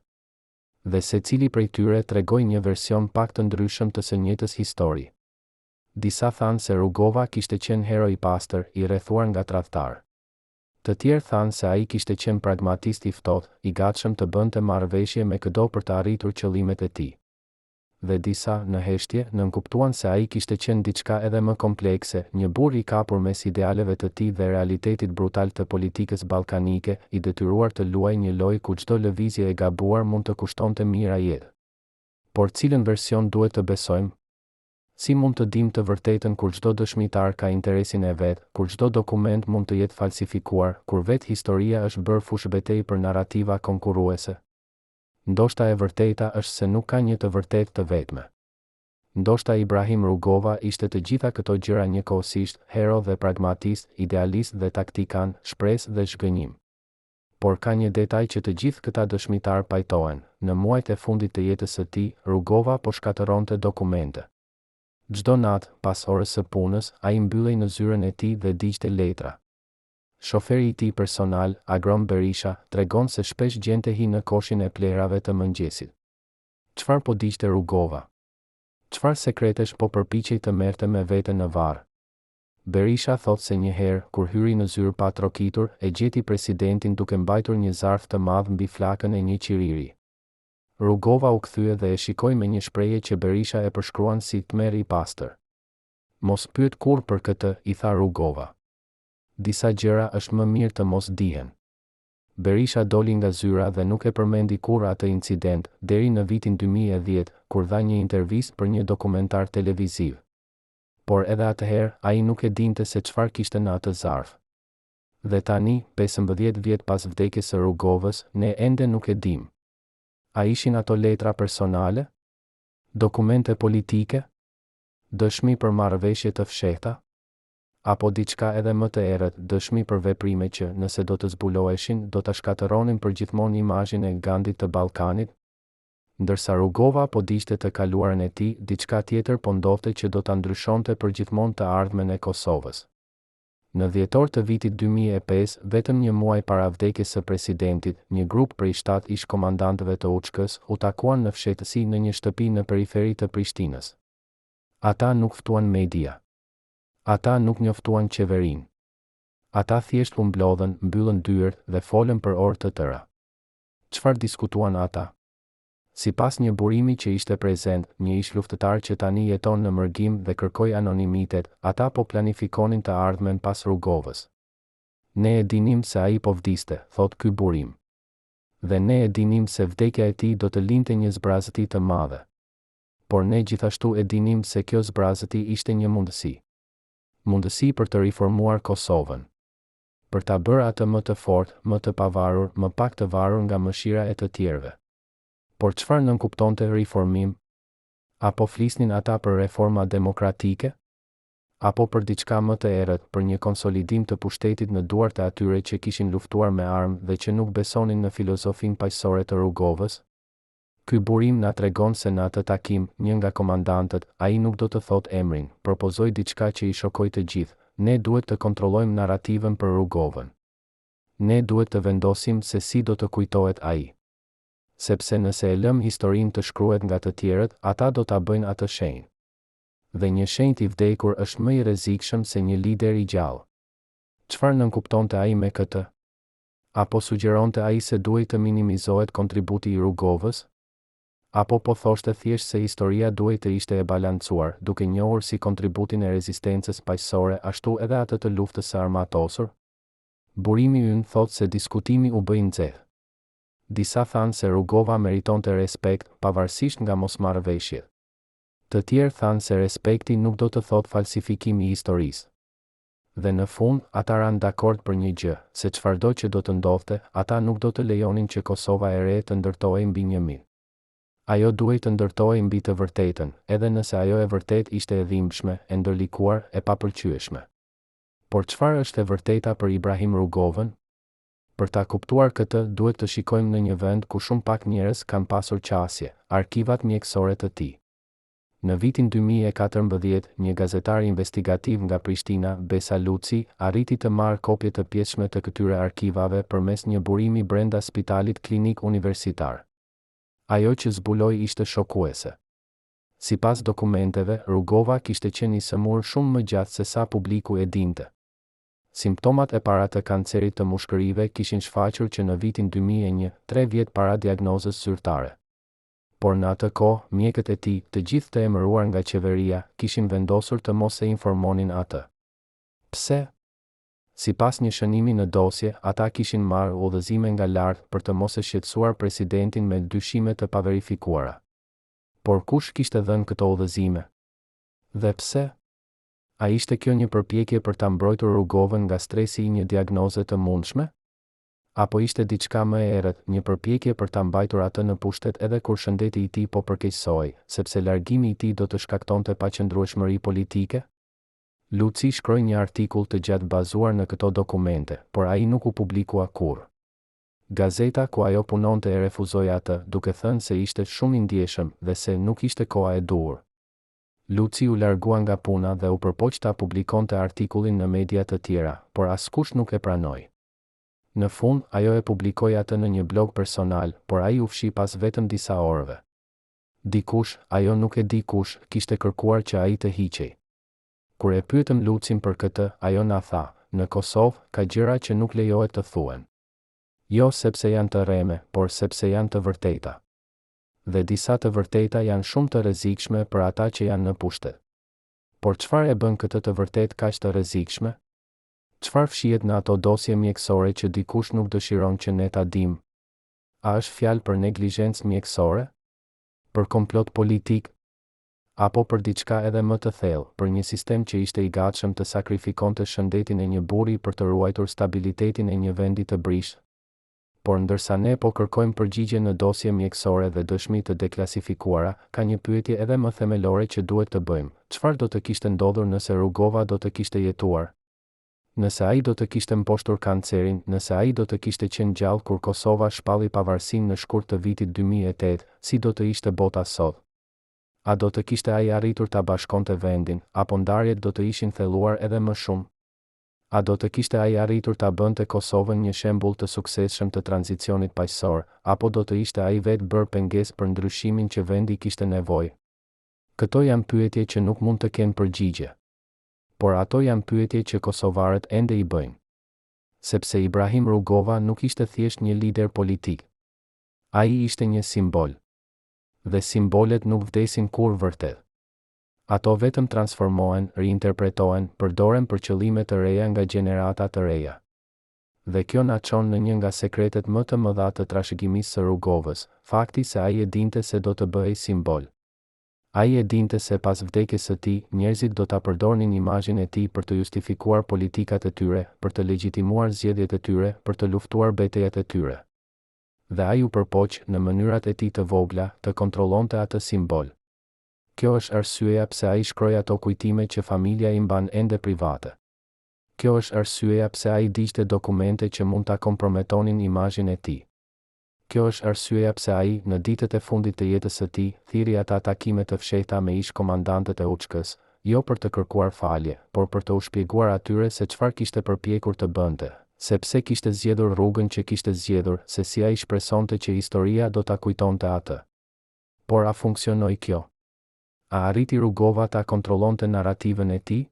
Dhe secili prej tyre tregoi një version pak të ndryshëm të së njëjtës histori. Disa thanë se Rugova kishte qenë hero i pastër, i rrethuar nga tradhtar. Të tjerë thanë se ai kishte qenë pragmatist i ftohtë, i gatshëm të bënte marrëveshje me çdo për të arritur qëllimet e tij. Dhe disa, në heshtje, nënkuptuan se ai kishte qenë diçka edhe më komplekse, një burr i kapur mes idealeve të tij dhe realitetit brutal të politikës ballkanike, i detyruar të luajë një lojë ku çdo lëvizje e gabuar mund të kushtonte mijëra jetë. Por cilën version duhet të besojmë? Si mund të dimë të vërtetën kur çdo dëshmitar ka interesin e vet, kur çdo dokument mund të jetë falsifikuar, kur vetë historia është bërë fushbetejë për narrativa konkurruese? Ndoshta e vërteta është se nuk ka një të vërtetë të vetme. Ndoshta Ibrahim Rugova ishte të gjitha këto gjëra njëkohësisht, hero dhe pragmatist, idealist dhe taktikan, shpresë dhe zhgënjim. Por ka një detaj që të gjithë këta dëshmitar pajtohen, në muajt e fundit të jetës së tij, Rugova po shkatëronte dokumente. Çdo natë, pas orës së punës, ai mbyllej në zyrën e tij dhe digjte letra. Shoferi i tij personal, Agron Berisha, tregon se shpesh gjente hi në koshin e plerave të mëngjesit. Çfarë po digjte Rugova? Çfarë sekretesh po përpiqej të merrte me vete në varr? Berisha thot se një herë, kur hyri në zyrë pa trokitur, e gjeti presidentin duke mbajtur një zarf të madh mbi flakën e një qiriri. Rugova u kthye dhe e shikoi me një shprehje që Berisha e përshkruan si tmerr i pastër. Mos pyet kurrë për këtë, i tha Rugova. Disa gjëra është më mirë të mos dihen. Berisha doli nga zyra dhe nuk e përmendi kurrë atë incident, deri në vitin 2010, kur dha një intervistë për një dokumentar televiziv. Por edhe atëherë, ai nuk e dinte se çfarë kishte në atë zarf. Dhe tani, 15 vjet pas vdekjes së Rugovës, ne ende nuk e dim. A ishin ato letra personale? Dokumente politike? Dëshmi për marrëveshje të fshehta? Apo diçka edhe më të errët, dëshmi për veprime që, nëse do të zbuloheshin, do ta shkatëronin përgjithmonë imazhin e Gandhit të Ballkanit? Ndërsa Rugova po dishte të kaluarën e tij, diçka tjetër po ndodhte që do ta ndryshonte përgjithmonë të ardhmen e Kosovës. Në dhjetor të vitit 2005, vetëm një muaj para vdekjes së presidentit, një grup prej 7 ish komandantëve të UÇK-s u takuan në fshehtësi në një shtëpi në periferi të Prishtinës. Ata nuk ftuan media. Ata nuk njoftuan qeverinë. Ata thjesht u mblodhen, mbyllën dyert dhe folën për orë të tëra. Çfarë diskutuan ata? Sipas një burimi që ishte prezent, një ish luftëtar që tani jeton në mërgim dhe kërkoi anonimitet, ata po planifikonin të ardhmen pas Rugovës. Ne e dinim se ai po vdiste, thot ky burim. Dhe ne e dinim se vdekja e tij do të linte një zbrazëti të madhe. Por ne gjithashtu e dinim se kjo zbrazëti ishte një mundësi. Mundësi për të riformuar Kosovën. Për ta bërë atë më të fortë, më të pavarur, më pak të varur nga mëshira e të tjerëve. Por çfarë nënkuptonte riformim? Apo flisnin ata për reforma demokratike? Apo për diçka më të errët, për një konsolidim të pushtetit në duart e atyre që kishin luftuar me armë dhe që nuk besonin në filozofinë paqësore të Rugovës? Ky burim na tregon se në atë takim, një nga komandantët, ai nuk do të thot emrin, propozoi diçka që i shokoi të gjithë. Ne duhet të kontrollojmë narrativën për Rugovën. Ne duhet të vendosim se si do të kujtohet ai. Sepse nëse e lëm historinë të shkruhet nga të tjerët, ata do ta bëjnë atë shenjë. Dhe një shenjë i vdekur është më i rrezikshëm se një lider i gjallë. Çfarë nënkuptonte ai me këtë? Apo sugjeronte ai se duhet të minimizohet kontributi i Rugovës? Apo po thoshte thjesht se historia duhet të ishte e balancuar, duke njohur si kontributin e rezistencës paqësore ashtu edhe atë të luftës së armatosur? Burimi ynë thot se diskutimi u bë i nxehtë. Disa thanë se Rugova meritonte respekt, pavarësisht nga mosmarrëveshjet. Të tjerë thanë se respekti nuk do të thot falsifikimi i historisë. Dhe në fund, ata ranë dakord për një gjë, se çfarëdo që do të ndodhte, ata nuk do të lejonin që Kosova e re të ndërtohej mbi një mit. Ajo duhet të ndërtohej mbi të vërtetën, edhe nëse ajo e vërtet ishte e dhimbshme, e ndërlikuar, e papëlqyeshme. Por çfarë është e vërteta për Ibrahim Rugovën? Për ta kuptuar këtë, duhet të shikojmë në një vend ku shumë pak njerëz kanë pasur qasje, arkivat mjekësore të tij. Në vitin 2014, një gazetar investigativ nga Prishtina, Besa Luci, arriti të marrë kopje të pjesshme të këtyre arkivave përmes një burimi brenda Spitalit Klinik Universitar. Ajo që zbuloi ishte shokuese. Sipas dokumenteve, Rugova kishte qenë i sëmurë shumë më gjatë se sa publiku e dinte. Simptomat e para të kancerit të mushkërive kishin shfaqur që në vitin 2001, 3 vjet para diagnozës zyrtare. Por në atë kohë, mjekët e tij, të gjithë të emëruar nga qeveria, kishin vendosur të mos e informonin atë. Pse? Sipas një shënimi në dosje, ata kishin marrë udhëzime nga lart për të mos e shqetësuar presidentin me dyshime të paverifikuara. Por kush kishte dhënë këto udhëzime? Dhe pse? A ishte kjo një përpjekje për ta mbrojtur Rugovën nga stresi i një diagnoze të mundshme? Apo ishte diçka më e errët, një përpjekje për ta mbajtur atë në pushtet edhe kur shëndeti i tij po përkeqësohej, sepse largimi i tij do të shkaktonte paqëndrueshmëri politike? Luci shkroi një artikull të gjatë bazuar në këto dokumente, por ai nuk u publikua kurrë. Gazeta ku ajo punonte e refuzoi atë, duke thënë se ishte shumë i ndjeshëm dhe se nuk ishte koha e duhur. Luci u largua nga puna dhe u përpoq ta publikonte artikullin në media të tjera, por askush nuk e pranoi. Në fund, ajo e publikoi atë në një blog personal, por ai u fshi pas vetëm disa orëve. Dikush, ajo nuk e di kush, kishte kërkuar që ai të hiqej. Kur e pyetëm Lucin për këtë, ajo na tha, në Kosovë ka gjëra që nuk lejohet të thuhen. Jo sepse janë të rreme, por sepse janë të vërteta. Dhe disa të vërteta janë shumë të rrezikshme për ata që janë në pushtet. Por çfarë e bën këtë të vërtet kaq të rrezikshme? Çfarë fshihet në ato dosje mjekësore që dikush nuk dëshiron që ne ta dimë? A është fjalë për neglizhencë mjekësore? Për komplot politik? Apo për diçka edhe më të thellë, për një sistem që ishte i gatshëm të sakrifikonte shëndetin e një burri për të ruajtur stabilitetin e një vendi të brishtë? Por ndërsa ne po kërkojmë përgjigje në dosje mjekësore dhe dëshmi të deklasifikuara, ka një pyetje edhe më themelore që duhet të bëjmë. Çfarë do të kishte ndodhur nëse Rugova do të kishte jetuar? Nëse ai do të kishte mposhtur kancerin, nëse ai do të kishte qenë gjallë kur Kosova shpalli pavarësinë në shkurt të vitit 2008, si do të ishte bota sot? A do të kishte ai arritur ta bashkonte vendin, apo ndarjet do të ishin thelluar edhe më shumë? A do të kishte ai arritur ta bënte Kosovën një shembull të suksesshëm të tranzicionit paqësor, apo do të ishte ai vetë bërë pengesë për ndryshimin që vendi kishte nevojë? Këto janë pyetje që nuk mund të kenë përgjigje. Por ato janë pyetje që kosovarët ende i bëjnë. Sepse Ibrahim Rugova nuk ishte thjesht një lider politik. Ai ishte një simbol. Dhe simbolet nuk vdesin kur vërtet. Ato vetëm transformohen, reinterpretohen, përdoren për qëllime të reja nga gjenerata të reja. Dhe kjo na çon në një nga sekretet më të mëdha të trashëgimisë së Rugovës, fakti se ai e dinte se do të bëhej simbol. Ai e dinte se pas vdekjes së tij, njerëzit do ta përdornin imazhin e tij për të justifikuar politikat e tyre, për të legjitimuar zgjedhjet e tyre, për të luftuar betejat e tyre. Dhe ai u përpoq në mënyrat e tij të vogla të kontrollonte atë simbol. Kjo është arsyeja pse ai shkroi ato kujtime që familja i mban ende private. Kjo është arsyeja pse ai digjte dokumente që mund ta komprometonin imazhin e tij. Kjo është arsyeja pse ai, në ditët e fundit të jetës së tij, thirrri ata takime të fshehta me ish komandantët e UÇK-s, jo për të kërkuar falje, por për të u shpjeguar atyre se çfarë kishte përpjekur të bënte, sepse kishte zgjedhur rrugën që kishte zgjedhur, se si ai shpresonte që historia do ta kujtonte atë. Por a funksionoi kjo? A arriti Rugova ta kontrollonte narrativën e tij?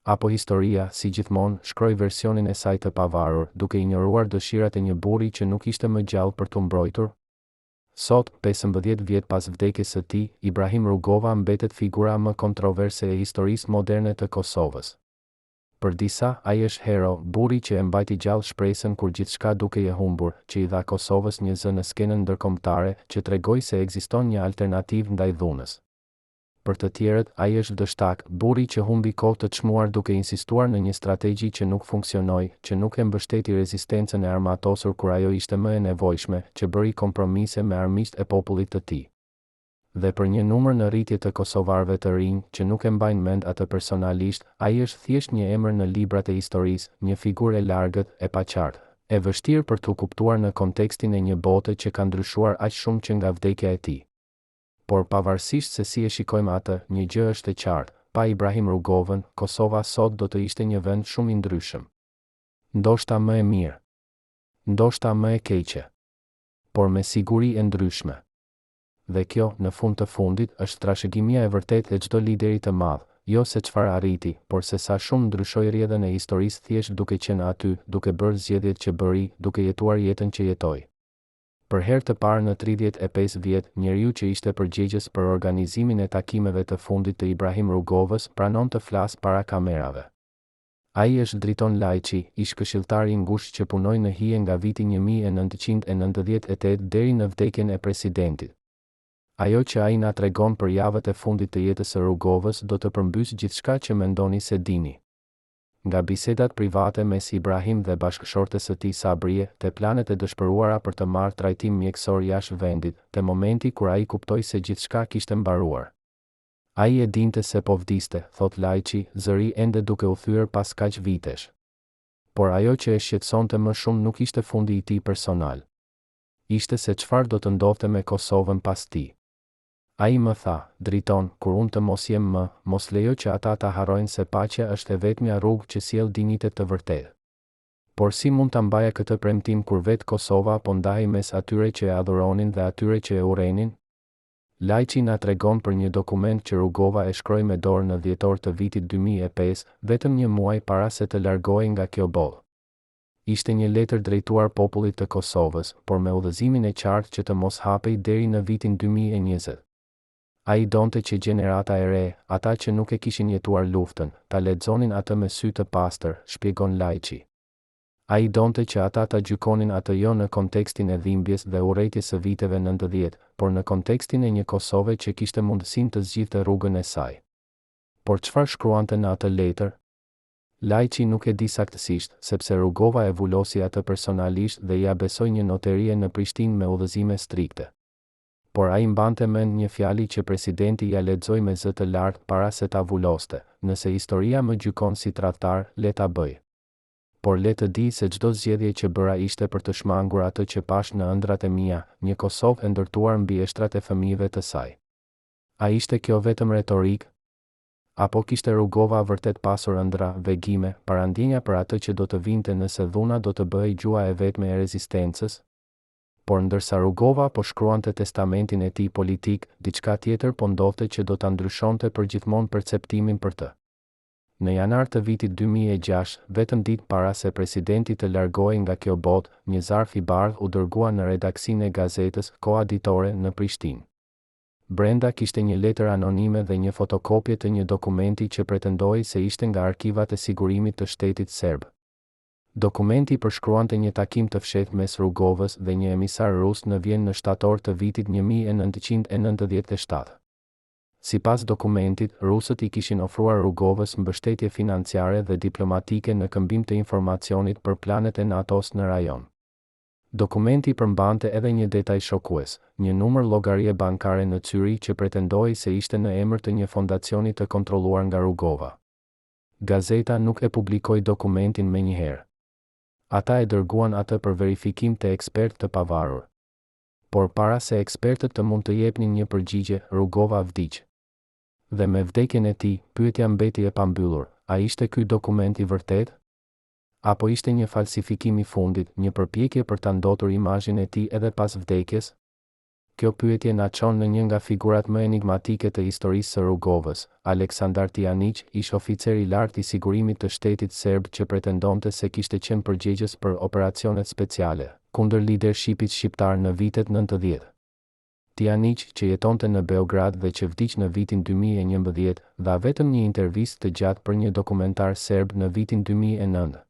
Apo historia, si gjithmonë, shkroi versionin e saj të pavarur, duke injoruar dëshirat e një burri që nuk ishte më gjallë për t'u mbrojtur? Sot, 15 vjet pas vdekjes së tij, Ibrahim Rugova mbetet figura më kontroverse e historisë moderne të Kosovës. Për disa, ai është hero, burri që e mbajti gjallë shpresën kur gjithçka dukej e humbur, që i dha Kosovës një zë në skenën ndërkombëtare, që tregoi se ekziston një alternativë ndaj dhunës. Për të tjerët, ai është dështak, burri që humbi kohë të çmuar duke insistuar në një strategji që nuk funksionoi, që nuk e mbështeti rezistencën e armatosur kur ajo ishte më e nevojshme, që bëri kompromise me armiqtë e popullit të tij. Dhe për një numër në rritje të kosovarëve të rinj, që nuk e mbajnë mend atë personalisht, ai është thjesht një emër në librat e historisë, një figurë e largët, e paqartë, e vështirë për t'u kuptuar në kontekstin e një bote që ka ndryshuar aq shumë që nga vdekja e tij. Por pavarësisht se si e shikojmë atë, një gjë është e qartë, pa Ibrahim Rugovën, Kosova sot do të ishte një vend shumë i ndryshëm. Ndoshta më e mirë. Ndoshta më e keqe. Por me siguri e ndryshme. Dhe kjo, në fund të fundit, është trashëgimia e vërtetë e çdo lideri të madh, jo se çfarë arriti, por se sa shumë ndryshoi rrjedhën e historisë thjesht duke qenë aty, duke bërë zgjedhjet që bëri, duke jetuar jetën që jetoi. Për herë të parë në 35 vjet, njeriu që ishte përgjegjës për organizimin e takimeve të fundit të Ibrahim Rugovës pranon të flasë para kamerave. Ai është Driton Lajçi, ish këshilltar i ngushtë që punoi në hije nga viti 1998 deri në vdekjen e presidentit. Ajo që ai na tregon për javët e fundit të jetës së Rugovës do të përmbysë gjithçka që mendoni se dini. Nga bisedat private mes Ibrahim dhe bashkëshortes së tij Sabrie, te planet e dëshpëruara për të marrë trajtim mjekësor jashtë vendit, te momenti kur ai kuptoi se gjithçka kishte mbaruar. Ai e dinte se po vdiste, thot Lajçi, zëri ende duke u thyer pas kaq vitesh. Por ajo që e shqetësonte më shumë nuk ishte fundi i tij personal. Ishte se çfarë do të ndodhte me Kosovën pas tij. Ai më tha, Driton, kur unë të mos jem më, mos lejo që ata ta harrojnë se paqja është e vetmja rrugë që sjell dinjitet të vërtetë. Por si mund ta mbaja këtë premtim kur vetë Kosova po ndahej mes atyre që e adhuronin dhe atyre që e urrenin? Lajçi na tregon për një dokument që Rugova e shkroi me dorë në dhjetor të vitit 2005, vetëm një muaj para se të largohej nga kjo botë. Ishte një letër drejtuar popullit të Kosovës, por me udhëzimin e qartë që të mos hapej deri në vitin 2020. Ai donte që gjenerata e re, ata që nuk e kishin jetuar luftën, ta lexonin atë me sy të pastër, shpjegon Lajçi. Ai donte që ata ta gjykonin atë jo në kontekstin e dhimbjes dhe urrejtjes së viteve 90, por në kontekstin e një Kosove që kishte mundësinë të zgjidhte rrugën e saj. Por çfarë shkruante në atë letër? Lajçi nuk e di saktësisht, sepse Rugova e vulosi atë personalisht dhe ia besoi një noterie në Prishtinë me udhëzime strikte. Por ai mbante mend një fjali që presidenti ja lexoi me zë të lartë para se ta vuloste, nëse historia më gjykon si tradhtar, le ta bëj. Por le të di se çdo zgjedhje që bëra ishte për të shmangur atë që pash në ëndrat e mia, një Kosovë e ndërtuar mbi eshtrat e fëmijëve të saj. A ishte kjo vetëm retorik? Apo kishte Rugova vërtet pasur ëndra, vegime, parandjenja për atë që do të vinte nëse dhuna do të bëhej gjua e vetme e rezistencës? Por ndërsa Rugova po shkruante testamentin e tij politik, diçka tjetër po ndodhte që do ta ndryshonte përgjithmonë perceptimin për të. Në janar të vitit 2006, vetëm ditë para se presidenti të largohej nga kjo botë, një zarf i bardhë u dërgua në redaksinë e gazetës Koha Ditore në Prishtinë. Brenda kishte një letër anonime dhe një fotokopje të një dokumenti që pretendoi se ishte nga arkivat e sigurimit të shtetit serb. Dokumenti përshkruante një takim të fshehtë mes Rugovës dhe një emisar rus në Vjenë në shtator të vitit 1997. Sipas dokumentit, rusët i kishin ofruar Rugovës mbështetje financiare dhe diplomatike në këmbim të informacionit për planet e NATO-s në rajon. Dokumenti përmbante edhe një detaj shokues, një numër llogarie bankare në Zyri që pretendoi se ishte në emër të një fondacioni të kontrolluar nga Rugova. Gazeta nuk e publikoi dokumentin menjëherë. Ata e dërguan atë për verifikim te ekspert të pavarur. Por para se ekspertët të mund të jepnin një përgjigje, Rugova vdiq. Dhe me vdekjen e tij, pyetja mbeti e pambyllur: a ishte ky dokument i vërtetë? Apo ishte një falsifikim i fundit, një përpjekje për ta ndotur imazhin e tij edhe pas vdekjes? Kjo pyetje na çon në një nga figurat më enigmatike të historisë së Rugovës, Aleksandar Tijanić, ish oficer i lartë i sigurimit të shtetit serb që pretendonte se kishte qenë përgjegjës për operacionet speciale kundër lidershipit shqiptar në vitet 90. Tijanić, që jetonte në Beograd dhe që vdiq në vitin 2011, dha vetëm një intervistë të gjatë për një dokumentar serb në vitin 2009.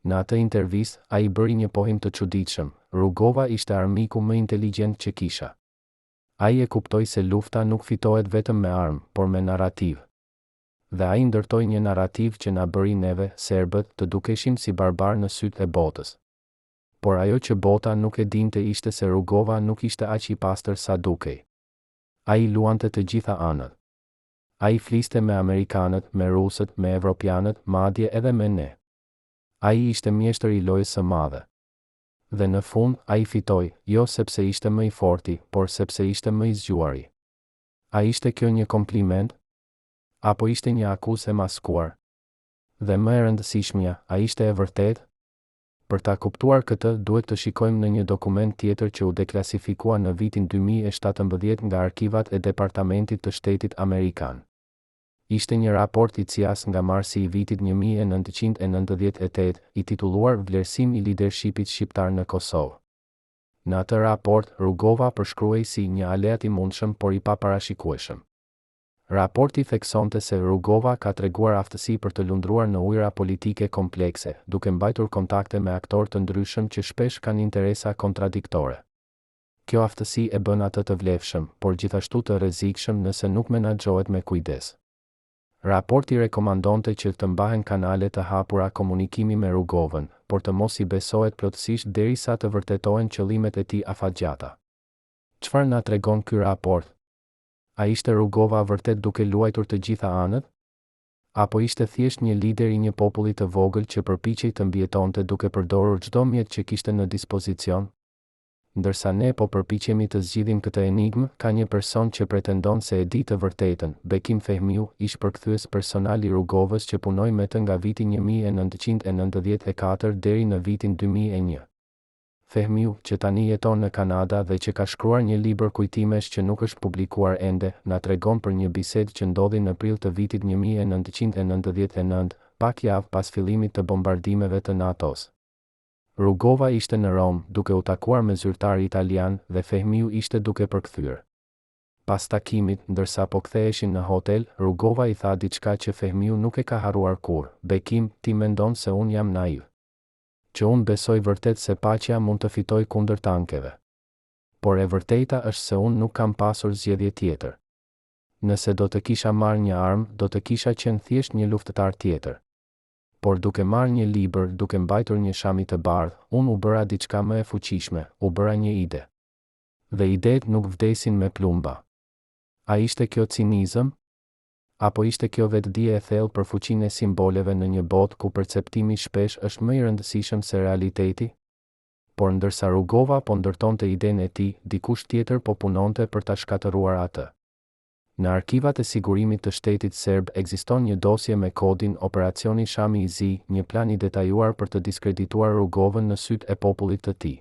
Në atë intervistë, ai bëri një pohim të çuditshëm: Rugova ishte armiku më inteligjent që kisha. Ai e kuptoi se lufta nuk fitohet vetëm me armë, por me narrativ. Dhe ai ndërtoi një narrativ që na bëri neve, serbët, të dukeshim si barbar në sytë e botës. Por ajo që bota nuk e dinte ishte se Rugova nuk ishte aq i pastër sa dukej. Ai luante të gjitha anët. Ai fliste me amerikanët, me rusët, me evropianët, madje edhe me ne. Ai ishte mjeshtër i lojës së madhe. Dhe në fund, ai fitoi, jo sepse ishte më i forti, por sepse ishte më i zgjuari. A ishte kjo një kompliment? Apo ishte një akuzë e maskuar? Dhe më e rëndësishmja, a ishte e vërtetë? Për ta kuptuar këtë, duhet të shikojmë në një dokument tjetër që u deklasifikua në vitin 2017 nga arkivat e Departamentit të Shtetit Amerikan. Ishte një raport i CIA-s nga marsi i vitit 1998, i titulluar Vlerësim i lidershipit shqiptar në Kosovë. Në atë raport, Rugova përshkruhej si një aleat i mundshëm por i paparashikueshëm. Raporti theksonte se Rugova ka treguar aftësi për të lundruar në ujëra politike komplekse, duke mbajtur kontakte me aktorë të ndryshëm që shpesh kanë interesa kontradiktore. Kjo aftësi e bën atë të vlefshëm, por gjithashtu të rrezikshëm nëse nuk menaxhohet me kujdes. Raporti rekomandonte që të mbahen kanale të hapura komunikimi me Rugovën, por të mos i besohet plotësisht derisa të vërtetohen qëllimet e tij afatgjata. Çfarë na tregon ky raport? A ishte Rugova vërtet duke luajtur të gjitha anët? Apo ishte thjesht një lider i një populli të vogël që përpiqej të mbijetonte duke përdorur çdo mjet që kishte në dispozicion? Ndërsa ne po përpiqemi të zgjidhim këtë enigmë, ka një person që pretendon se e di të vërtetën, Bekim Fehmiu, ish përkthyes personal i Rugovës që punoi me të nga viti 1994 deri në vitin 2001. Fehmiu, që tani jeton në Kanada dhe që ka shkruar një libër kujtimesh që nuk është publikuar ende, na tregon për një bisedë që ndodhi në prill të vitit 1999, pak javë pas fillimit të bombardimeve të NATO-s. Rugova ishte në Rom, duke u takuar me zyrtar italian dhe Fehmiu ishte duke përkthyer. Pas takimit, ndërsa po ktheheshin në hotel, Rugova i tha diçka që Fehmiu nuk e ka harruar kurrë: Bekim, ti mendon se unë jam naiv. Që unë besoj vërtet se paqja mund të fitoj kundër tankeve. Por e vërteta është se unë nuk kam pasur zgjedhje tjetër. Nëse do të kisha marrë një armë, do të kisha qenë thjesht një luftëtar tjetër. Por duke marrë një libër, duke mbajtur një shami të bardhë, unë u bëra diçka më e fuqishme, u bëra një ide. Dhe idetë nuk vdesin me plumba. A ishte kjo cinizëm? Apo ishte kjo vetëdije e thellë për fuqinë e simboleve në një botë ku perceptimi shpesh është më i rëndësishëm se realiteti? Por ndërsa Rugova po ndërtonte idenë e tij, dikush tjetër po punonte për ta shkatëruar atë. Në arkivat e sigurimit të shtetit serb ekziston një dosje me kodin Operacioni Shami i Zi, një plan i detajuar për të diskredituar Rugovën në sytë e popullit të tij.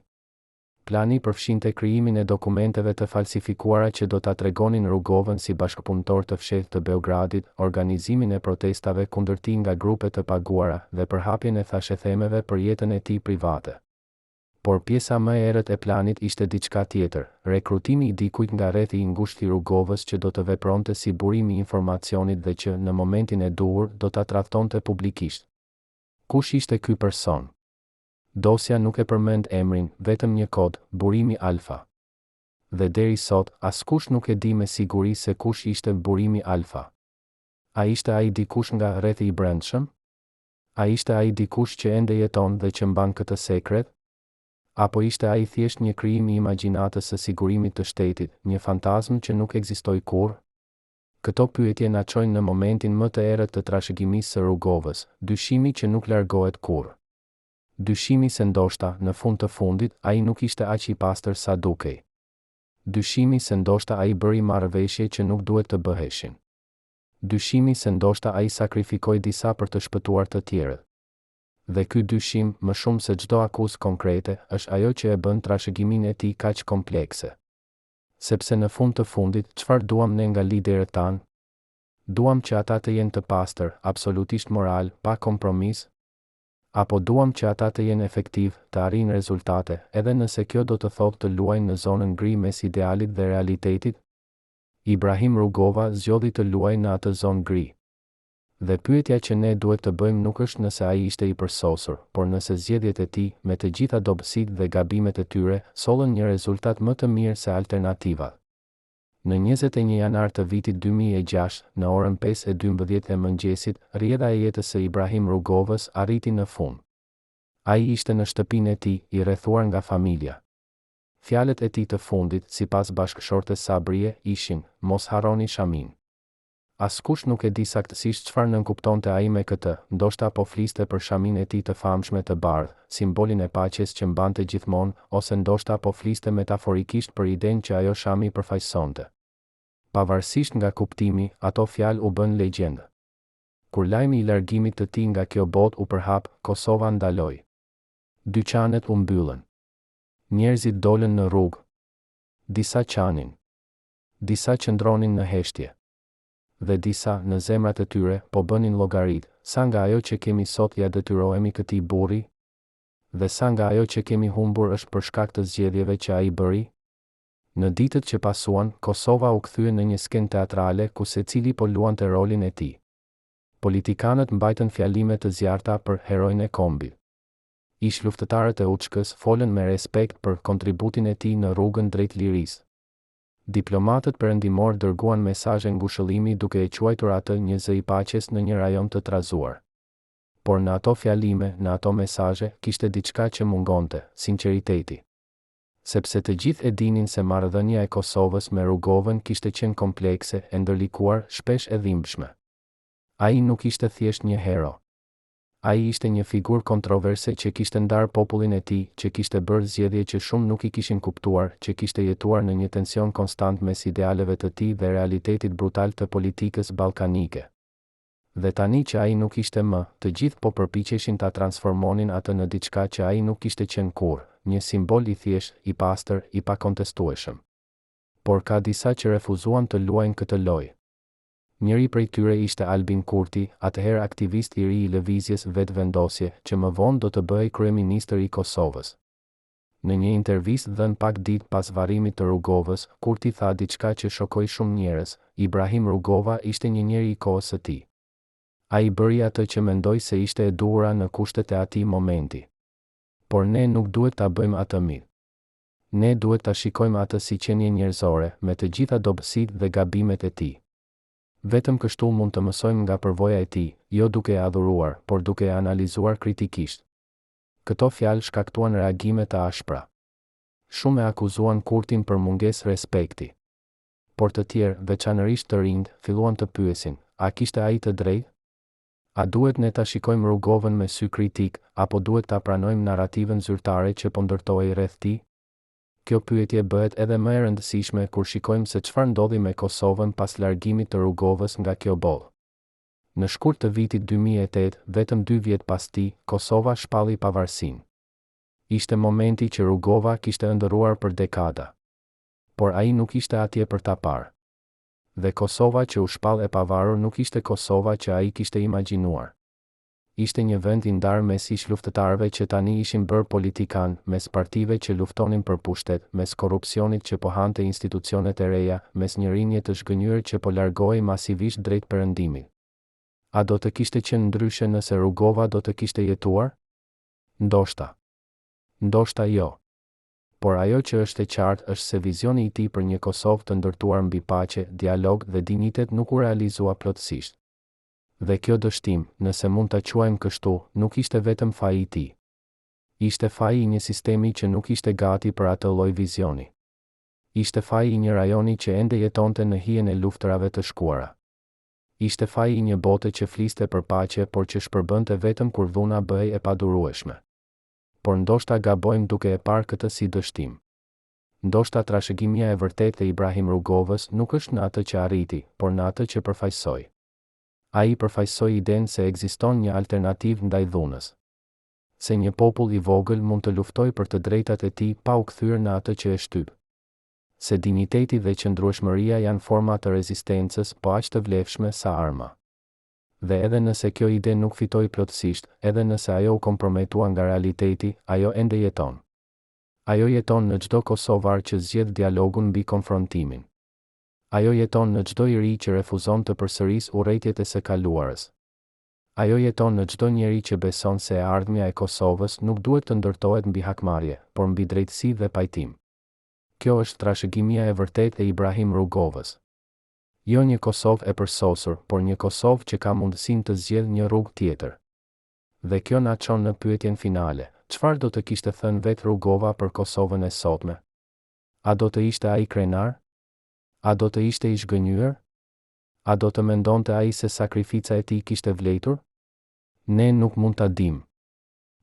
Plani përfshinte krijimin e dokumenteve të falsifikuara që do ta tregonin Rugovën si bashkëpunëtor të fshehtë të Beogradit, organizimin e protestave kundër tij nga grupe të paguara dhe përhapjen e thashethemeve për jetën e tij private. Por pjesa më e errët e planit ishte diçka tjetër, rekrutimi i dikujt nga rrethi i ngushtë i Rugovës që do të vepronte si burim i informacionit dhe që në momentin e duhur do ta tradhtonte publikisht. Kush ishte ky person? Dosja nuk e përmend emrin, vetëm një kod, burimi Alfa. Dhe deri sot, askush nuk e di me siguri se kush ishte burimi Alfa. A ishte ai dikush nga rrethi i brendshëm? A ishte ai dikush që ende jeton dhe që mban këtë sekret? Apo ishte ai thjesht një krijim i imagjinatës së sigurimit të shtetit, një fantazm që nuk ekzistoi kurrë? Këto pyetje na çojnë në momentin më të errët të trashëgimisë së Rugovës, dyshimi që nuk largohet kurrë. Dyshimi se ndoshta, në fund të fundit, ai nuk ishte aq i pastër sa dukej. Dyshimi se ndoshta ai bëri marrëveshje që nuk duhet të bëheshin. Dyshimi se ndoshta ai sakrifikoi disa për të shpëtuar të tjerët. Dhe ky dyshim, më shumë se çdo akuzë konkrete, është ajo që e bën trashëgiminë e tij kaq komplekse. Sepse në fund të fundit, çfarë duam ne nga liderët tanë? Duam që ata të jenë të pastër, absolutisht moral, pa kompromis? Apo duam që ata të jenë efektiv, të arrijnë rezultate, edhe nëse kjo do të thotë të luajnë në zonën gri mes idealit dhe realitetit? Ibrahim Rugova zgjodhi të luajë në atë zonë gri. Dhe pyetja që ne duhet të bëjmë nuk është nëse ai ishte i përsosur, por nëse zgjedhjet e tij, me të gjitha dobësitë dhe gabimet e tyre, sollën një rezultat më të mirë se alternativat. Në 21 janar të vitit 2006, në orën 5:12 e mëngjesit, rrjedha e jetës së Ibrahim Rugovës arriti në fund. Ai ishte në shtëpinë e tij, i rrethuar nga familja. Fjalët e tij të fundit, sipas bashkëshortes Sabrie, ishin: "Mos harroni Shamin." Askush nuk e di saktësisht çfarë nënkuptonte ai me këtë, ndoshta po fliste për Shamin e tij të famshme të bardhë, simbolin e paqes që mbante gjithmonë, ose ndoshta po fliste metaforikisht për idenë që ajo Shami përfaqësonte. Pavarësisht nga kuptimi, ato fjalë u bën legjendë. Kur lajmi i largimit të tij nga kjo botë u përhap, Kosova ndaloi. Dyqanet u mbyllën. Njerëzit dolën në rrugë. Disa qanin. Disa qëndronin në heshtje. Dhe disa, në zemrat e tyre, po bënin llogarit, sa nga ajo që kemi sot ja detyrohemi këtij burri? Dhe sa nga ajo që kemi humbur është për shkak të zgjedhjeve që ai bëri? Në ditët që pasuan, Kosova u kthye në një skenë teatrale ku secili po luante rolin e tij. Politikanët mbajtën fjalime të zjarta për heroin e kombit. Ish luftëtarët e Učkës folën me respekt për kontributin e tij në rrugën drejt lirisë. Diplomatët perëndimor dërguan mesazhe ngushëllimi duke e quajtur atë një zë i paqes në një rajon të trazuar. Por në ato fjalime, në ato mesazhe, kishte diçka që mungonte, sinqeriteti. Sepse të gjithë e dinin se marrëdhënia e Kosovës me Rugovën kishte qenë komplekse, e ndërlikuar, shpesh e dhimbshme. Ai nuk ishte thjesht një hero. Ai ishte një figurë kontroverse që kishte ndarë popullin e tij, që kishte bërë zgjedhje që shumë nuk i kishin kuptuar, që kishte jetuar në një tension konstant mes idealeve të tij dhe realitetit brutal të politikës ballkanike. Dhe tani që ai nuk ishte më, të gjithë po përpiqeshin ta transformonin atë në diçka që ai nuk kishte qenë kurrë, një simbol i thjeshtë, i pastër, i pakontestueshëm. Por ka disa që refuzuan të luajnë këtë lojë. Njëri prej tyre ishte Albin Kurti, atëherë aktivist i ri i lëvizjes Vetëvendosje, që më vonë do të bëhej kryeministër i Kosovës. Në një intervistë dhënë pak ditë pas varrimit të Rugovës, Kurti tha diçka që shokoi shumë njerëz: Ibrahim Rugova ishte një njeri i kohës së tij. Ai bëri atë që mendoi se ishte e duhura në kushtet e atij momenti. Por ne nuk duhet ta bëjmë atë mirë. Ne duhet ta shikojmë atë si qenie njerëzore, me të gjitha dobësitë dhe gabimet e tij. Vetëm kështu mund të mësojmë nga përvoja e tij, jo duke e adhuruar, por duke e analizuar kritikisht. Këto fjalë shkaktuan reagime të ashpra. Shumë e akuzuan Kurtin për mungesë respekti. Por të tjerë, veçanërisht të rinjt, filluan të pyesin: a kishte ai të drejtë? A duhet ne ta shikojmë Rugovën me sy kritik, apo duhet ta pranojmë narrativën zyrtare që po ndërtohej rreth tij? Kjo pyetje bëhet edhe më e rëndësishme kur shikojmë se çfarë ndodhi me Kosovën pas largimit të Rugovës nga kjo boll. Në shkurt të vitit 2008, vetëm 2 vjet pas tij, Kosova shpalli pavarësinë. Ishte momenti që Rugova kishte ëndërruar për dekada. Por ai nuk ishte atje për ta parë. Dhe Kosova që u shpall e pavarur nuk ishte Kosova që ai kishte imagjinuar. Ishte një vend i ndarë mes ish luftëtarëve që tani ishin bërë politikan, mes partive që luftonin për pushtet, mes korrupsionit që po hante institucionet e reja, mes një rinje të zhgënjur që po largohej masivisht drejt perëndimit. A do të kishte qenë ndryshe nëse Rugova do të kishte jetuar? Ndoshta. Ndoshta jo. Por ajo që është e qartë është se vizioni i tij për një Kosovë të ndërtuar mbi paqe, dialog dhe dinjitet nuk u realizua plotësisht. Dhe kjo dështim, nëse mund ta quajmë kështu, nuk ishte vetëm faji i tij. Ishte faji i një sistemi që nuk ishte gati për atë lloj vizioni. Ishte faji i një rajoni që ende jetonte në hijen e luftërave të shkuara. Ishte faji i një bote që fliste për paqe, por që shpërbënte vetëm kur dhuna bëhej e padurueshme. Por ndoshta gabojmë duke e parë këtë si dështim. Ndoshta trashëgimia e vërtetë e Ibrahim Rugovës nuk është në atë që arriti, por në atë që përfaqësoi. Ai përfaqësoi idenë se ekziston një alternativë ndaj dhunës. Se një popull i vogël mund të luftojë për të drejtat e tij pa u kthyer në atë që e shtyp. Se dinjiteti dhe qëndrueshmëria janë forma të rezistencës, po aq të vlefshme sa arma. Dhe edhe nëse kjo ide nuk fitoi plotësisht, edhe nëse ajo u komprometua nga realiteti, ajo ende jeton. Ajo jeton në çdo kosovar që zgjedh dialogun mbi konfrontimin. Ajo jeton në çdo iri që refuzon të përsërisë urrëtiet e së kaluarës. Ajo jeton në çdo njeri që beson se e ardhmja e Kosovës nuk duhet të ndërtohet mbi hakmarrje, por mbi drejtësi dhe pajtim. Kjo është trashëgimia e vërtetë e Ibrahim Rugovës. Jo një Kosovë e përsosur, por një Kosovë që ka mundësinë të zgjedhë një rrugë tjetër. Dhe kjo na çon në pyetjen finale: çfarë do të kishte thënë vetë Rugova për Kosovën e sotme? A do të ishte ai krenar? A do të ishte i zhgënjur? A do të mendonte ai se sakrifica e tij kishte vlerëtur? Ne nuk mund ta dimë.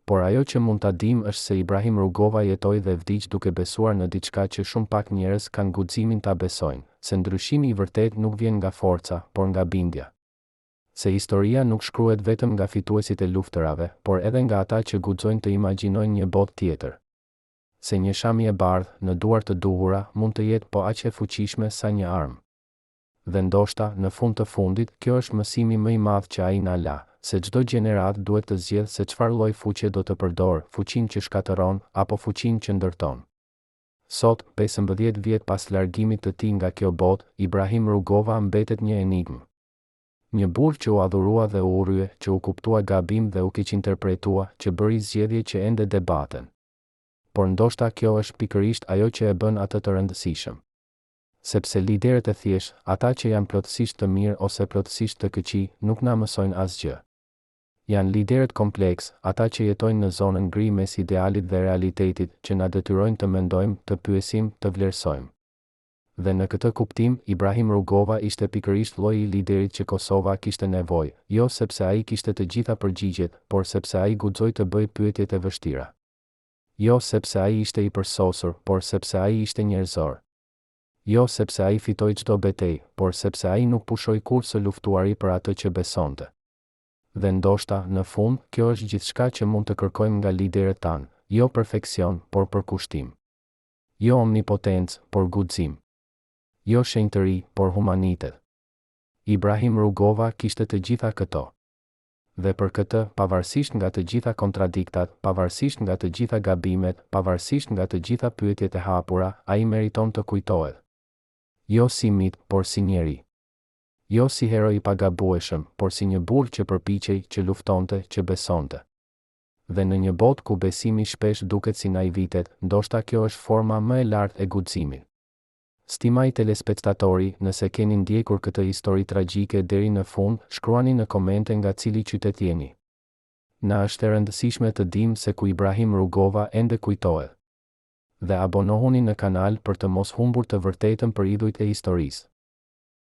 Por ajo që mund ta dimë është se Ibrahim Rugova jetoi dhe vdiq duke besuar në diçka që shumë pak njerëz kanë guximin ta besojnë, se ndryshimi i vërtet nuk vjen nga forca, por nga bindja. Se historia nuk shkruhet vetëm nga fituesit e luftërave, por edhe nga ata që guxojnë të imagjinojnë një botë tjetër. Se një shami e bardhë në duar të duhura mund të jetë po aq e fuqishme sa një armë. Dhe ndoshta, në fund të fundit, kjo është mësimi më i madh që ai na la, se çdo gjenerat duhet të zgjedhë se çfarë lloj fuqie do të përdorë, fuqinë që shkatëron apo fuqinë që ndërton. Sot, 15 vjet pas largimit të tij nga kjo botë, Ibrahim Rugova mbetet një enigmë. Një burr që u adhurua dhe u urrye, që u kuptua gabim dhe u keqinterpretua, që bëri zgjedhje që ende debaten. Por ndoshta kjo është pikërisht ajo që e bën atë të rëndësishëm. Sepse liderët e thjesht, ata që janë plotësisht të mirë ose plotësisht të këqij, nuk na mësojnë asgjë. Janë liderët kompleks, ata që jetojnë në zonën gri mes idealit dhe realitetit, që na detyrojnë të mendojmë, të pyesim, të vlerësojmë. Dhe në këtë kuptim, Ibrahim Rugova ishte pikërisht lloji i liderit që Kosova kishte nevojë, jo sepse ai kishte të gjitha përgjigjet, por sepse ai guxoi të bëjë pyetjet e vështira. Jo sepse ai ishte i përsosur, por sepse ai ishte njerëzor. Jo sepse ai fitoi çdo betejë, por sepse ai nuk pushoi kurrë luftuari për atë që besonte. Dhe ndoshta, në fund, kjo është gjithçka që mund të kërkojmë nga liderët tanë, jo perfeksion, por përkushtim. Jo omnipotencë, por guxim. Jo shenjtëri, por humanitet. Ibrahim Rugova kishte të gjitha këto. Dhe për këtë, pavarësisht nga të gjitha kontradiktat, pavarësisht nga të gjitha gabimet, pavarësisht nga të gjitha pyetjet e hapura, ai meriton të kujtohet. Jo si mit, por si njeri. Jo si hero i pagabueshëm, por si një burr që përpiqej, që luftonte, që besonte. Dhe në një botë ku besimi shpesh duket si naivitet, ndoshta kjo është forma më e lartë e guximit. Stimaj telespektatori, nëse keni ndjekur këtë histori tragjike deri në fund, shkruani në komente nga cili qytet jeni. Na është e rëndësishme të dimë se ku Ibrahim Rugova ende kujtohet. Dhe abonohuni në kanal për të mos humbur të vërtetën për idhujt e historisë.